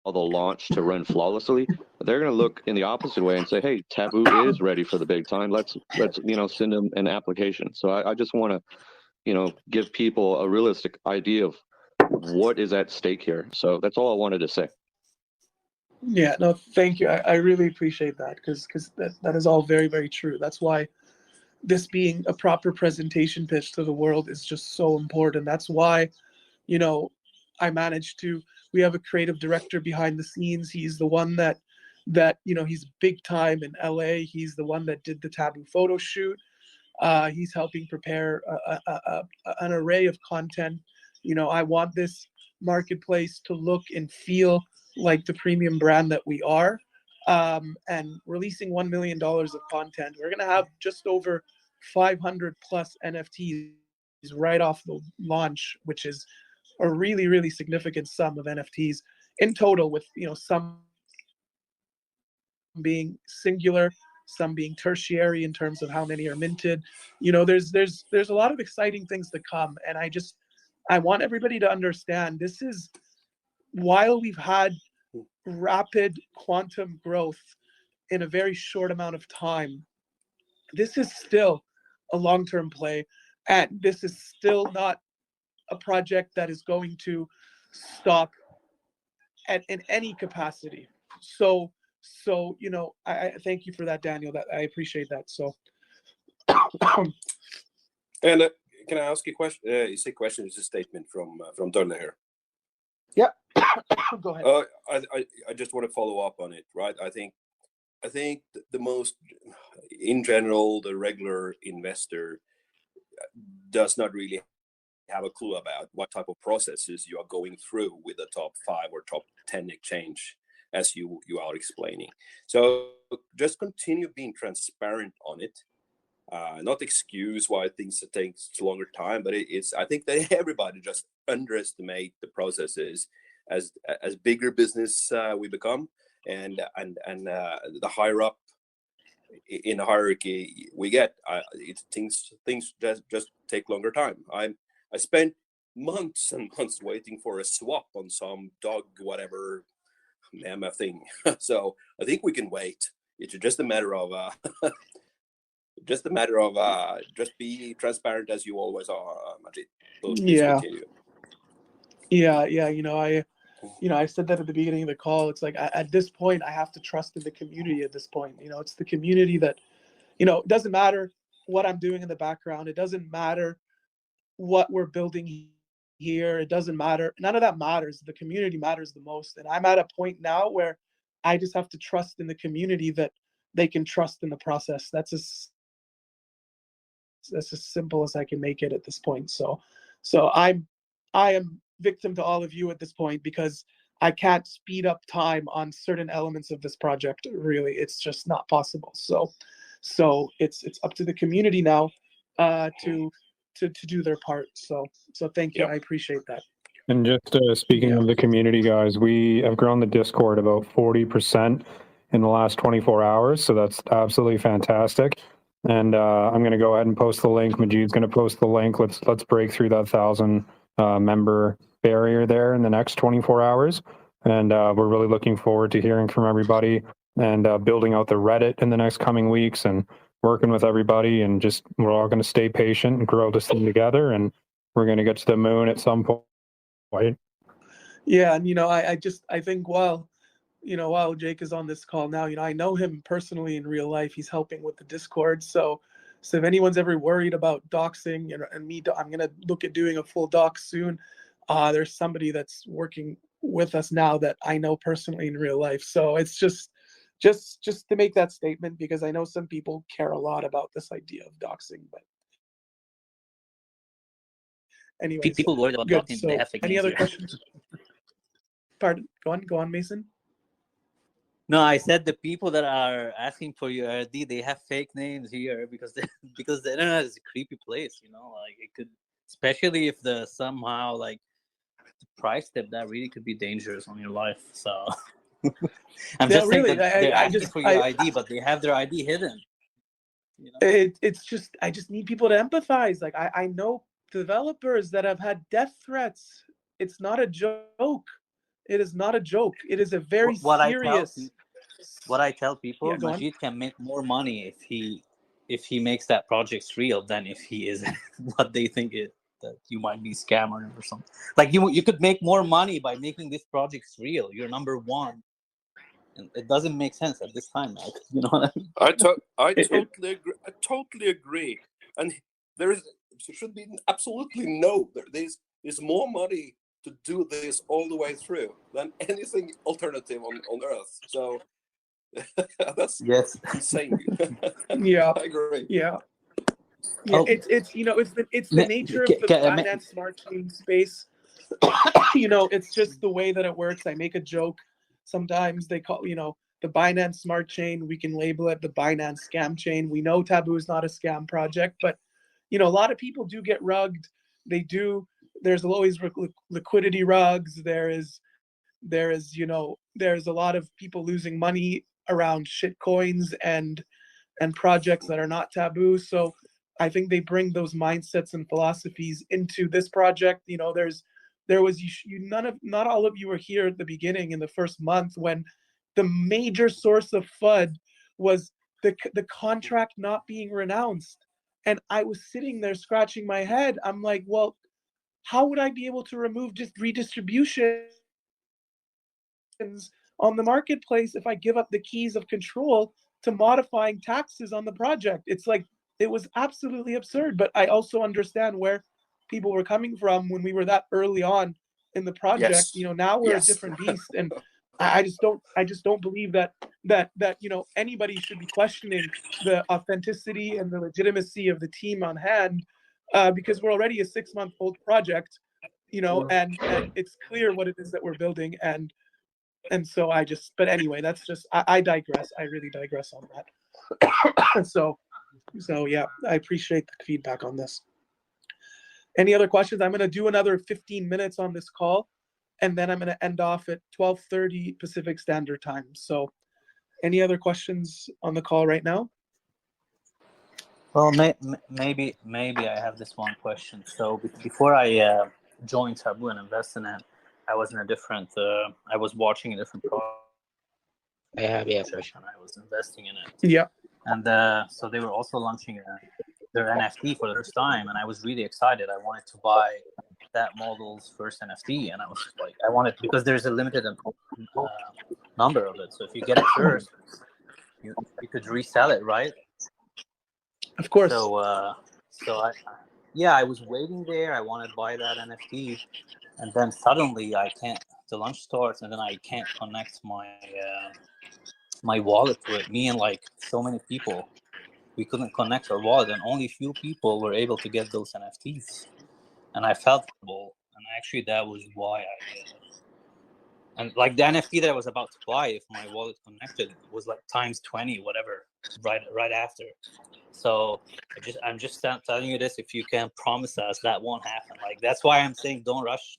the launch to run flawlessly, they're going to look in the opposite way and say, hey, Taboo is ready for the big time. Let's send them an application. So I just want to, give people a realistic idea of what is at stake here. So that's all I wanted to say. Yeah, no, thank you. I really appreciate that because that is all very, very true. That's why this being a proper presentation pitch to the world is just so important. That's why, we have a creative director behind the scenes. He's the one that he's big time in LA. He's the one that did the Taboo photo shoot. He's helping prepare an array of content. I want this marketplace to look and feel like the premium brand that we are. And releasing $1 million of content, we're going to have just over 500 plus NFTs right off the launch, which is a really, really significant sum of NFTs in total, with some being singular, some being tertiary in terms of how many are minted. There's a lot of exciting things to come, and I want everybody to understand this is, while we've had rapid quantum growth in a very short amount of time, this is still a long-term play, and this is still not a project that is going to stop in any capacity. So I thank you for that, Daniel. That I appreciate that. So, and can I ask you a question? It's a question. It's a statement from Donna here. Yeah, go ahead. I just want to follow up on it. Right. I think the most, in general, the regular investor does not really have a clue about what type of processes you are going through with the top 5 or top 10 exchange, as you are explaining. So just continue being transparent on it, not excuse why things take longer time, but I think that everybody just underestimate the processes as bigger business we become, and the higher up in the hierarchy we get, things just take longer time. I spent months and months waiting for a swap on some dog whatever mammoth thing. So I think we can wait. It's just a matter of just be transparent as you always are, Majid. So please continue. I said that at the beginning of the call. It's like at this point, I have to trust in the community. At this point, it's the community that, it doesn't matter what I'm doing in the background. It doesn't matter what we're building here. It doesn't matter. None of that matters. The community matters the most. And I'm at a point now where I just have to trust in the community that they can trust in the process. That's as simple as I can make it at this point. So I am victim to all of you at this point, because I can't speed up time on certain elements of this project. Really, it's just not possible. So it's up to the community now to do their part. So thank you. I appreciate that. And just speaking of the community, guys, we have grown the Discord about 40% in the last 24 hours. So that's absolutely fantastic. And I'm going to go ahead and post the link. Majid's going to post the link. Let's break through that 1,000 member barrier there in the next 24 hours. And we're really looking forward to hearing from everybody and building out the Reddit in the next coming weeks and working with everybody. And just, we're all going to stay patient and grow this thing together. And we're going to get to the moon at some point. Yeah. And, I think while while Jake is on this call now, I know him personally in real life. He's helping with the Discord. So if anyone's ever worried about doxing and me, I'm going to look at doing a full dox soon. There's somebody that's working with us now that I know personally in real life. So it's just to make that statement, because I know some people care a lot about this idea of doxing. But anyways, People worried about good. doxing, So they have fake any names other here. questions? Pardon, go on, Mason. No, I said the people that are asking for your ID, they have fake names here because because the internet is a creepy place, like it could, especially if the somehow like the price tip, that really could be dangerous on your life. So I'm just saying that they're asking for your ID, but they have their ID hidden. It's just, I just need people to empathize. Like I know developers that have had death threats. It's not a joke. It is not a joke. It is a very serious. What I tell people, Yeah, go on. Majid can make more money if he makes that project real than if he is what they think it, that you might be scamming or something. Like you could make more money by making this project real. You're number one. And it doesn't make sense at this time, man. You know what I mean? I totally agree. I totally agree. And there should be absolutely there's more money to do this all the way through than anything alternative on Earth. So that's insane. Yeah, I agree. Yeah, it's the nature of the Binance Smart Chain space. It's just the way that it works. I make a joke. Sometimes they call, the Binance Smart Chain, we can label it the Binance Scam Chain. We know Taboo is not a scam project, but, a lot of people do get rugged. They do. There's always liquidity rugs. There's a lot of people losing money around shit coins and projects that are not Taboo. So I think they bring those mindsets and philosophies into this project. Not all of you were here at the beginning in the first month when the major source of FUD was the contract not being renounced. And I was sitting there scratching my head. I'm like, well, how would I be able to remove just redistributions on the marketplace if I give up the keys of control to modifying taxes on the project? It's like, it was absolutely absurd. But I also understand where people were coming from when we were that early on in the project. Yes. Now we're a different beast, and I just don't believe that anybody should be questioning the authenticity and the legitimacy of the team on hand, because we're already a 6-month-old project, and it's clear what it is that we're building, and so but anyway, that's just, I digress. I really digress on that. So yeah, I appreciate the feedback on this. Any other questions? I'm going to do another 15 minutes on this call, and then I'm going to end off at 12:30 Pacific Standard Time. So any other questions on the call right now? Well, maybe I have this one question. So before I joined Taboo and invested in it, I was in a different. I was watching a different project. And I was investing in it. Yeah. And so they were also launching their NFT for the first time, and I was really excited. I wanted to buy that model's first NFT, and I was like, I wanted, because there's a limited number of it. So if you get it first, you could resell it, right? Of course. So I was waiting there. I wanted to buy that NFT, and then suddenly the launch starts, and then I can't connect my wallet to it. Me and like so many people, we couldn't connect our wallet, and only few people were able to get those NFTs. And I felt terrible, and actually that was why and like the NFT that I was about to buy, if my wallet connected, was like times 20, whatever, right after. So I'm just telling you this. If you can promise us that won't happen, like that's why I'm saying don't rush,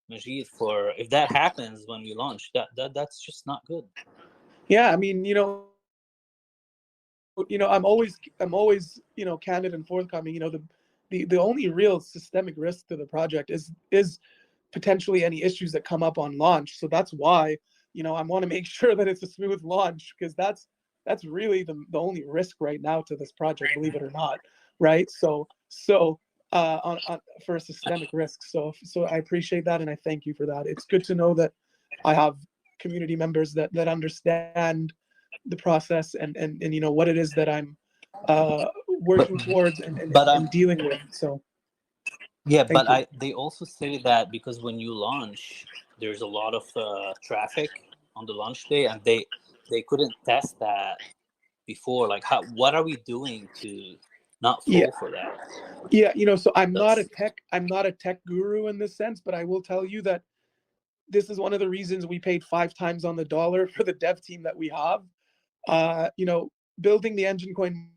Majid. For if that happens when we launch, that's just not good. Yeah, I mean, I'm always candid and forthcoming. The only real systemic risk to the project is potentially any issues that come up on launch. So that's why I want to make sure that it's a smooth launch, because that's really the only risk right now to this project, believe it or not, right? So for a systemic risk. So I appreciate that, and I thank you for that. It's good to know that I have community members that understand the process and you know what it is that I'm working towards and dealing with. So yeah, thank but you. they also say that because when you launch, there's a lot of traffic on the launch day, and they couldn't test that before. Like, what are we doing to not fall for that? Yeah, you know, so I'm not a tech guru in this sense, but I will tell you that this is one of the reasons we paid 5 times on the dollar for the dev team that we have. You know, building the Engine Coin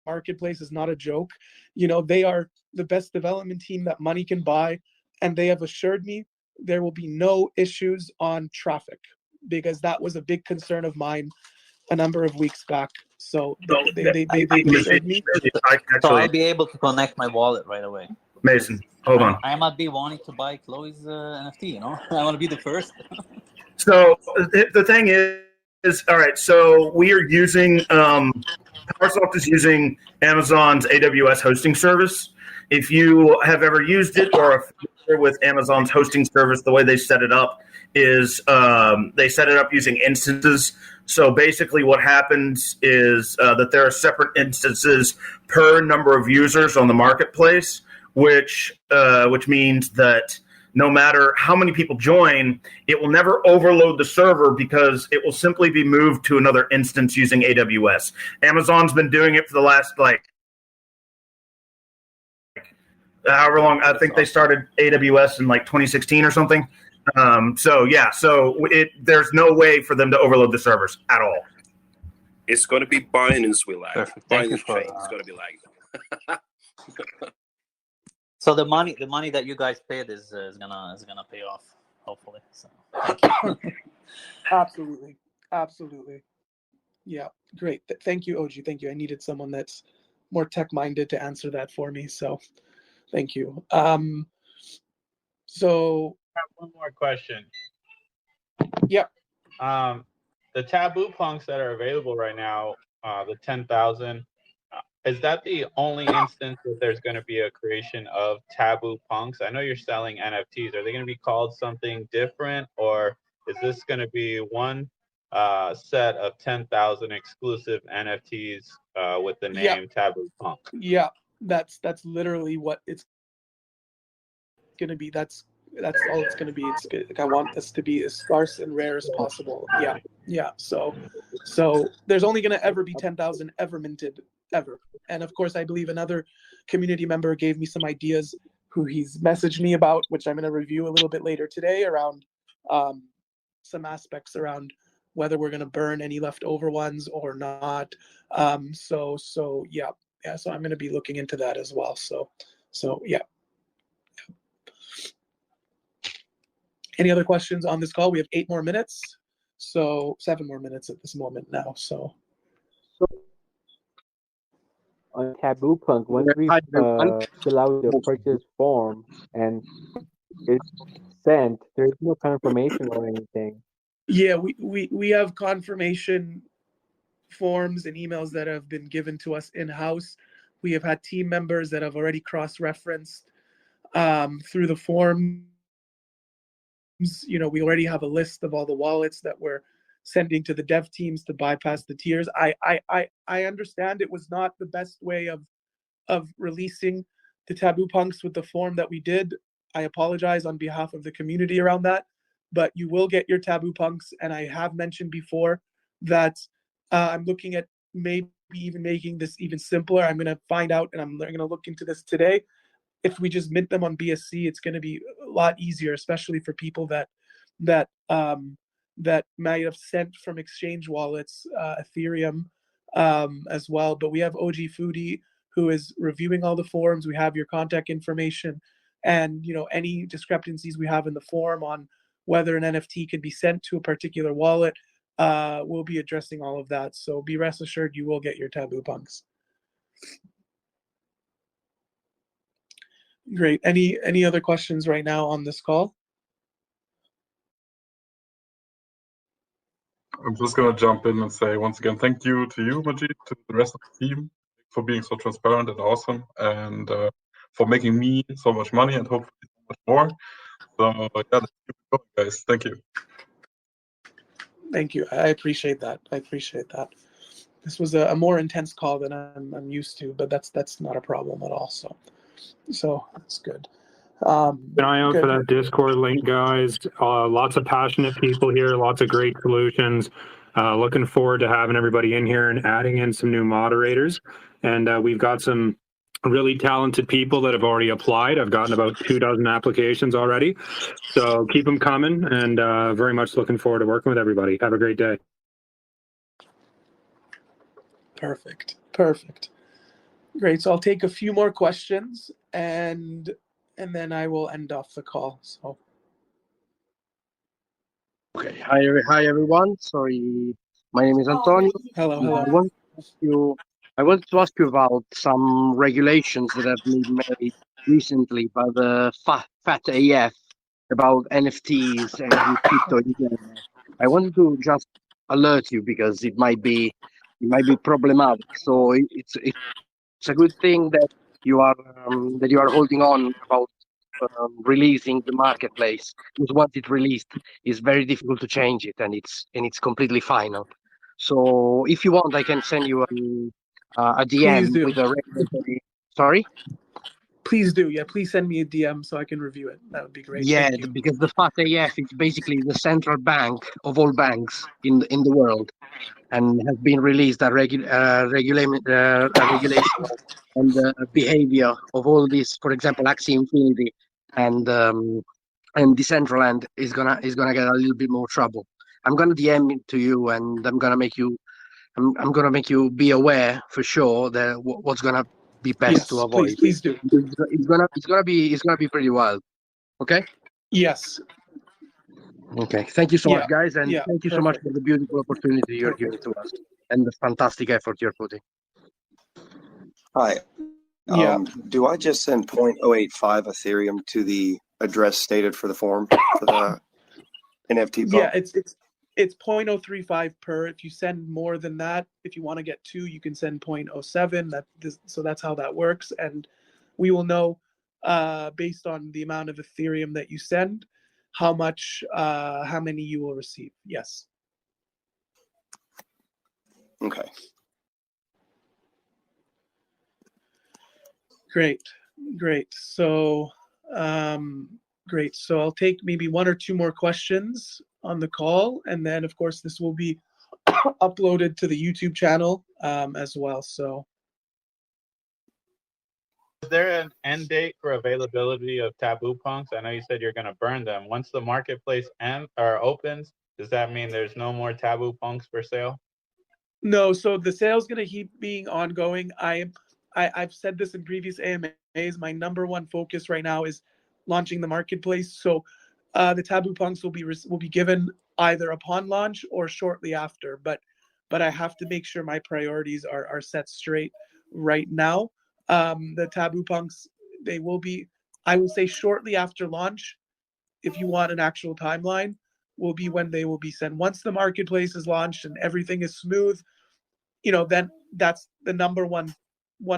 marketplace is not a joke. You know, they are the best development team that money can buy, and they have assured me there will be no issues on traffic, because that was a big concern of mine a number of weeks back. So they assured me. So I'll be able to connect my wallet right away. Mason, hold on. I might be wanting to buy Chloe's NFT, you know? I want to be the first. So the thing is, all right, so we are using, PowerSoft is using Amazon's AWS hosting service. If you have ever used it or are familiar with Amazon's hosting service, the way they set it up is they set it up using instances. So basically what happens is that there are separate instances per number of users on the marketplace, which means that no matter how many people join, it will never overload the server because it will simply be moved to another instance using AWS. Amazon's been doing it for the last, however long. I think they started AWS in 2016 or something. So there's no way for them to overload the servers at all. It's going to be Binance will lag. Perfect. Thank you Binance for chain is going to be lagging. So the money that you guys paid is gonna pay off, hopefully. So thank you. Absolutely. Yeah, great. Thank you, OG. Thank you. I needed someone that's more tech minded to answer that for me. So thank you. So I have one more question. Yeah. The Taboo punks that are available right now, the 10,000. Is that the only instance that there's going to be a creation of Taboo punks? I know you're selling NFTs. Are they going to be called something different, or is this going to be one set of 10,000 exclusive NFTs with the name Taboo Punk? Yeah, that's literally what it's going to be. That's all it's going to be. It's I want this to be as scarce and rare as possible. Yeah. So there's only going to ever be 10,000 ever minted ever. And of course, I believe another community member gave me some ideas who he's messaged me about, which I'm going to review a little bit later today, around some aspects around whether we're going to burn any leftover ones or not. So yeah. So I'm going to be looking into that as well. So yeah. Any other questions on this call? We have 8 more minutes, so 7 more minutes at this moment now. So on Taboo Punk, once we fill out the purchase form and it's sent, there's no confirmation or anything. Yeah, we have confirmation forms and emails that have been given to us in-house. We have had team members that have already cross-referenced through the forms. You know, we already have a list of all the wallets that we're sending to the dev teams to bypass the tiers. I understand it was not the best way of releasing the Taboo punks with the form that we did. I apologize on behalf of the community around that, but you will get your Taboo punks. And I have mentioned before that I'm looking at maybe even making this even simpler. I'm going to find out, and I'm going to look into this today. If we just mint them on BSC, it's going to be a lot easier, especially for people that might have sent from exchange wallets, Ethereum as well. But we have OG Foodie who is reviewing all the forms. We have your contact information, and any discrepancies we have in the form on whether an NFT can be sent to a particular wallet, we'll be addressing all of that. So be rest assured you will get your Taboo punks. Great. Any other questions right now on this call? I'm just going to jump in and say once again, thank you to you, Majid, to the rest of the team for being so transparent and awesome, and for making me so much money and hopefully so much more. So yeah, let's keep it going, guys. Thank you. Thank you. I appreciate that. I appreciate that. This was a more intense call than I'm used to, but that's not a problem at all. So that's good. Keep an eye out for that Discord link, guys. Lots of passionate people here, lots of great solutions. Looking forward to having everybody in here and adding in some new moderators. And we've got some really talented people that have already applied. I've gotten about 24 applications already. So keep them coming, and very much looking forward to working with everybody. Have a great day. Perfect. Great. So I'll take a few more questions and then I will end off the call. So. Okay. Hi everyone. Sorry, my name is Antonio. Hello. I wanted to ask you about some regulations that have been made recently by the Fat AF about NFTs and crypto in general. I wanted to just alert you because it might be problematic. So it's a good thing that you are holding on about releasing the marketplace, because once it's released, it's very difficult to change it, and it's completely final. So if you want, I can send you a DM with a regulatory. Sorry. Please do. Yeah, please send me a DM so I can review it. That would be great. Yeah, Thank you. because the FATF is basically the central bank of all banks in the world, and has been released a regulation on the behavior of all this. For example, Axie Infinity and Decentraland is gonna get a little bit more trouble. I'm gonna DM it to you, and I'm gonna make you be aware for sure that what's gonna be best to avoid. Please do. It's gonna be pretty wild. Okay. Yes. Okay. Thank you so much, guys, and thank you so much for the beautiful opportunity you're giving to us and the fantastic effort you're putting. Hi. Do I just send 0.085 Ethereum to the address stated for the form for the NFT? Yeah, it's 0.035 per. If you send more than that, if you want to get 2, you can send 0.07. So that's how that works, and we will know based on the amount of Ethereum that you send, how many you will receive. Yes. Okay. Great. So, great. So I'll take maybe 1 or 2 more questions on the call, and then of course this will be uploaded to the YouTube channel as well. So. Is there an end date for availability of Taboo punks? I know you said you're going to burn them. Once the marketplace opens, does that mean there's no more Taboo punks for sale? No, so the sale's going to keep being ongoing. I've said this in previous AMAs. My number one focus right now is launching the marketplace. So the Taboo punks will be given either upon launch or shortly after. But I have to make sure my priorities are set straight right now. The Taboo punks, they will be, I will say, shortly after launch. If you want an actual timeline, will be when they will be sent. Once the marketplace is launched and everything is smooth, then that's the number one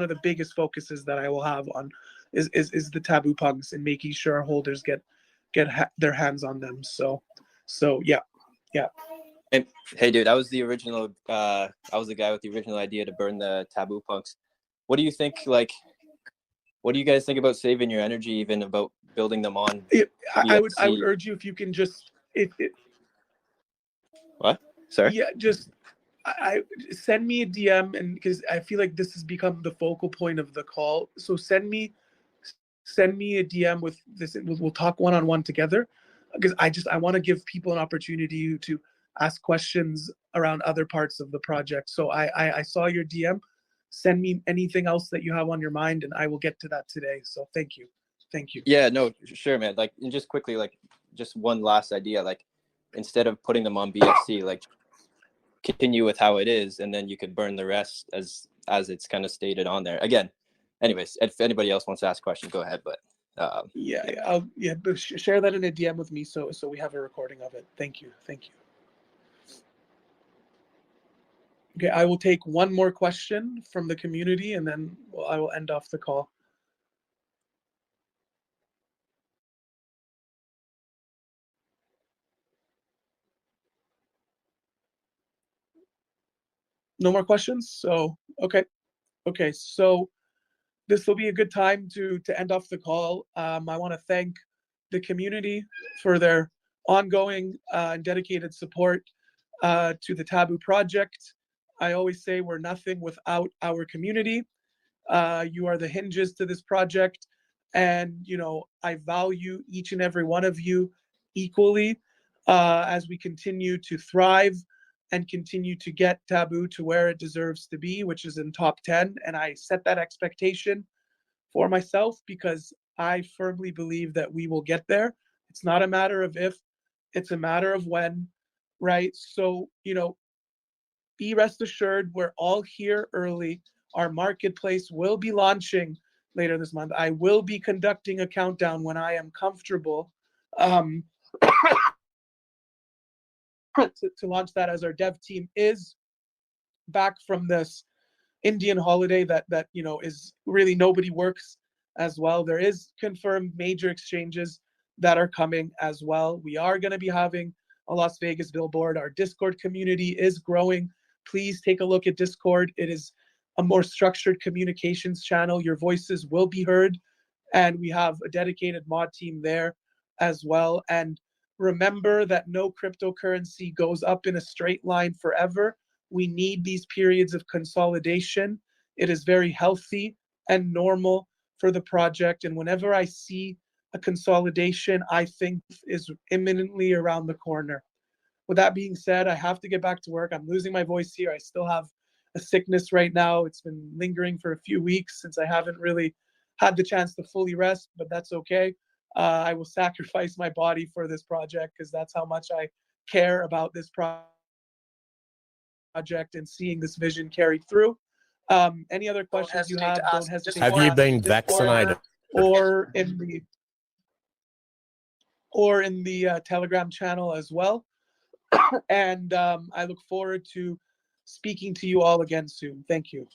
of the biggest focuses that I will have on is the Taboo punks and making sure holders get their hands on them. So yeah. And hey, dude, I was the original. I was the guy with the original idea to burn the Taboo punks. What do you think? What do you guys think about saving your energy, even about building them on? I would urge you, if you can just What? Sorry. Yeah, just I send me a DM, and because I feel like this has become the focal point of the call. So send me a DM with this. We'll talk one-on-one together, because I want to give people an opportunity to ask questions around other parts of the project. So I saw your DM. Send me anything else that you have on your mind, and I will get to that today. So thank you. Yeah, no, sure, man. And just quickly, just one last idea. Instead of putting them on BSC, continue with how it is, and then you could burn the rest as it's kind of stated on there. Again, anyways, if anybody else wants to ask a question, go ahead. But but share that in a DM with me so we have a recording of it. Thank you. Okay, I will take one more question from the community, and then I will end off the call. No more questions? So, okay. Okay, so this will be a good time to end off the call. I want to thank the community for their ongoing and dedicated support to the Taboo project. I always say we're nothing without our community. You are the hinges to this project, and I value each and every one of you equally as we continue to thrive and continue to get Taboo to where it deserves to be, which is in top 10. And I set that expectation for myself because I firmly believe that we will get there. It's not a matter of if, it's a matter of when, right? So, be rest assured, we're all here early. Our marketplace will be launching later this month. I will be conducting a countdown when I am comfortable to launch that, as our dev team is back from this Indian holiday that is really nobody works as well. There is confirmed major exchanges that are coming as well. We are going to be having a Las Vegas billboard. Our Discord community is growing. Please take a look at Discord. It is a more structured communications channel. Your voices will be heard, and we have a dedicated mod team there as well. And remember that no cryptocurrency goes up in a straight line forever. We need these periods of consolidation. It is very healthy and normal for the project. And whenever I see a consolidation, I think is imminently around the corner. With that being said, I have to get back to work. I'm losing my voice here. I still have a sickness right now. It's been lingering for a few weeks since I haven't really had the chance to fully rest, but that's okay. I will sacrifice my body for this project because that's how much I care about this project and seeing this vision carried through. Any other questions you have, don't hesitate. Have you been vaccinated? Or in the Telegram channel as well. And I look forward to speaking to you all again soon. Thank you.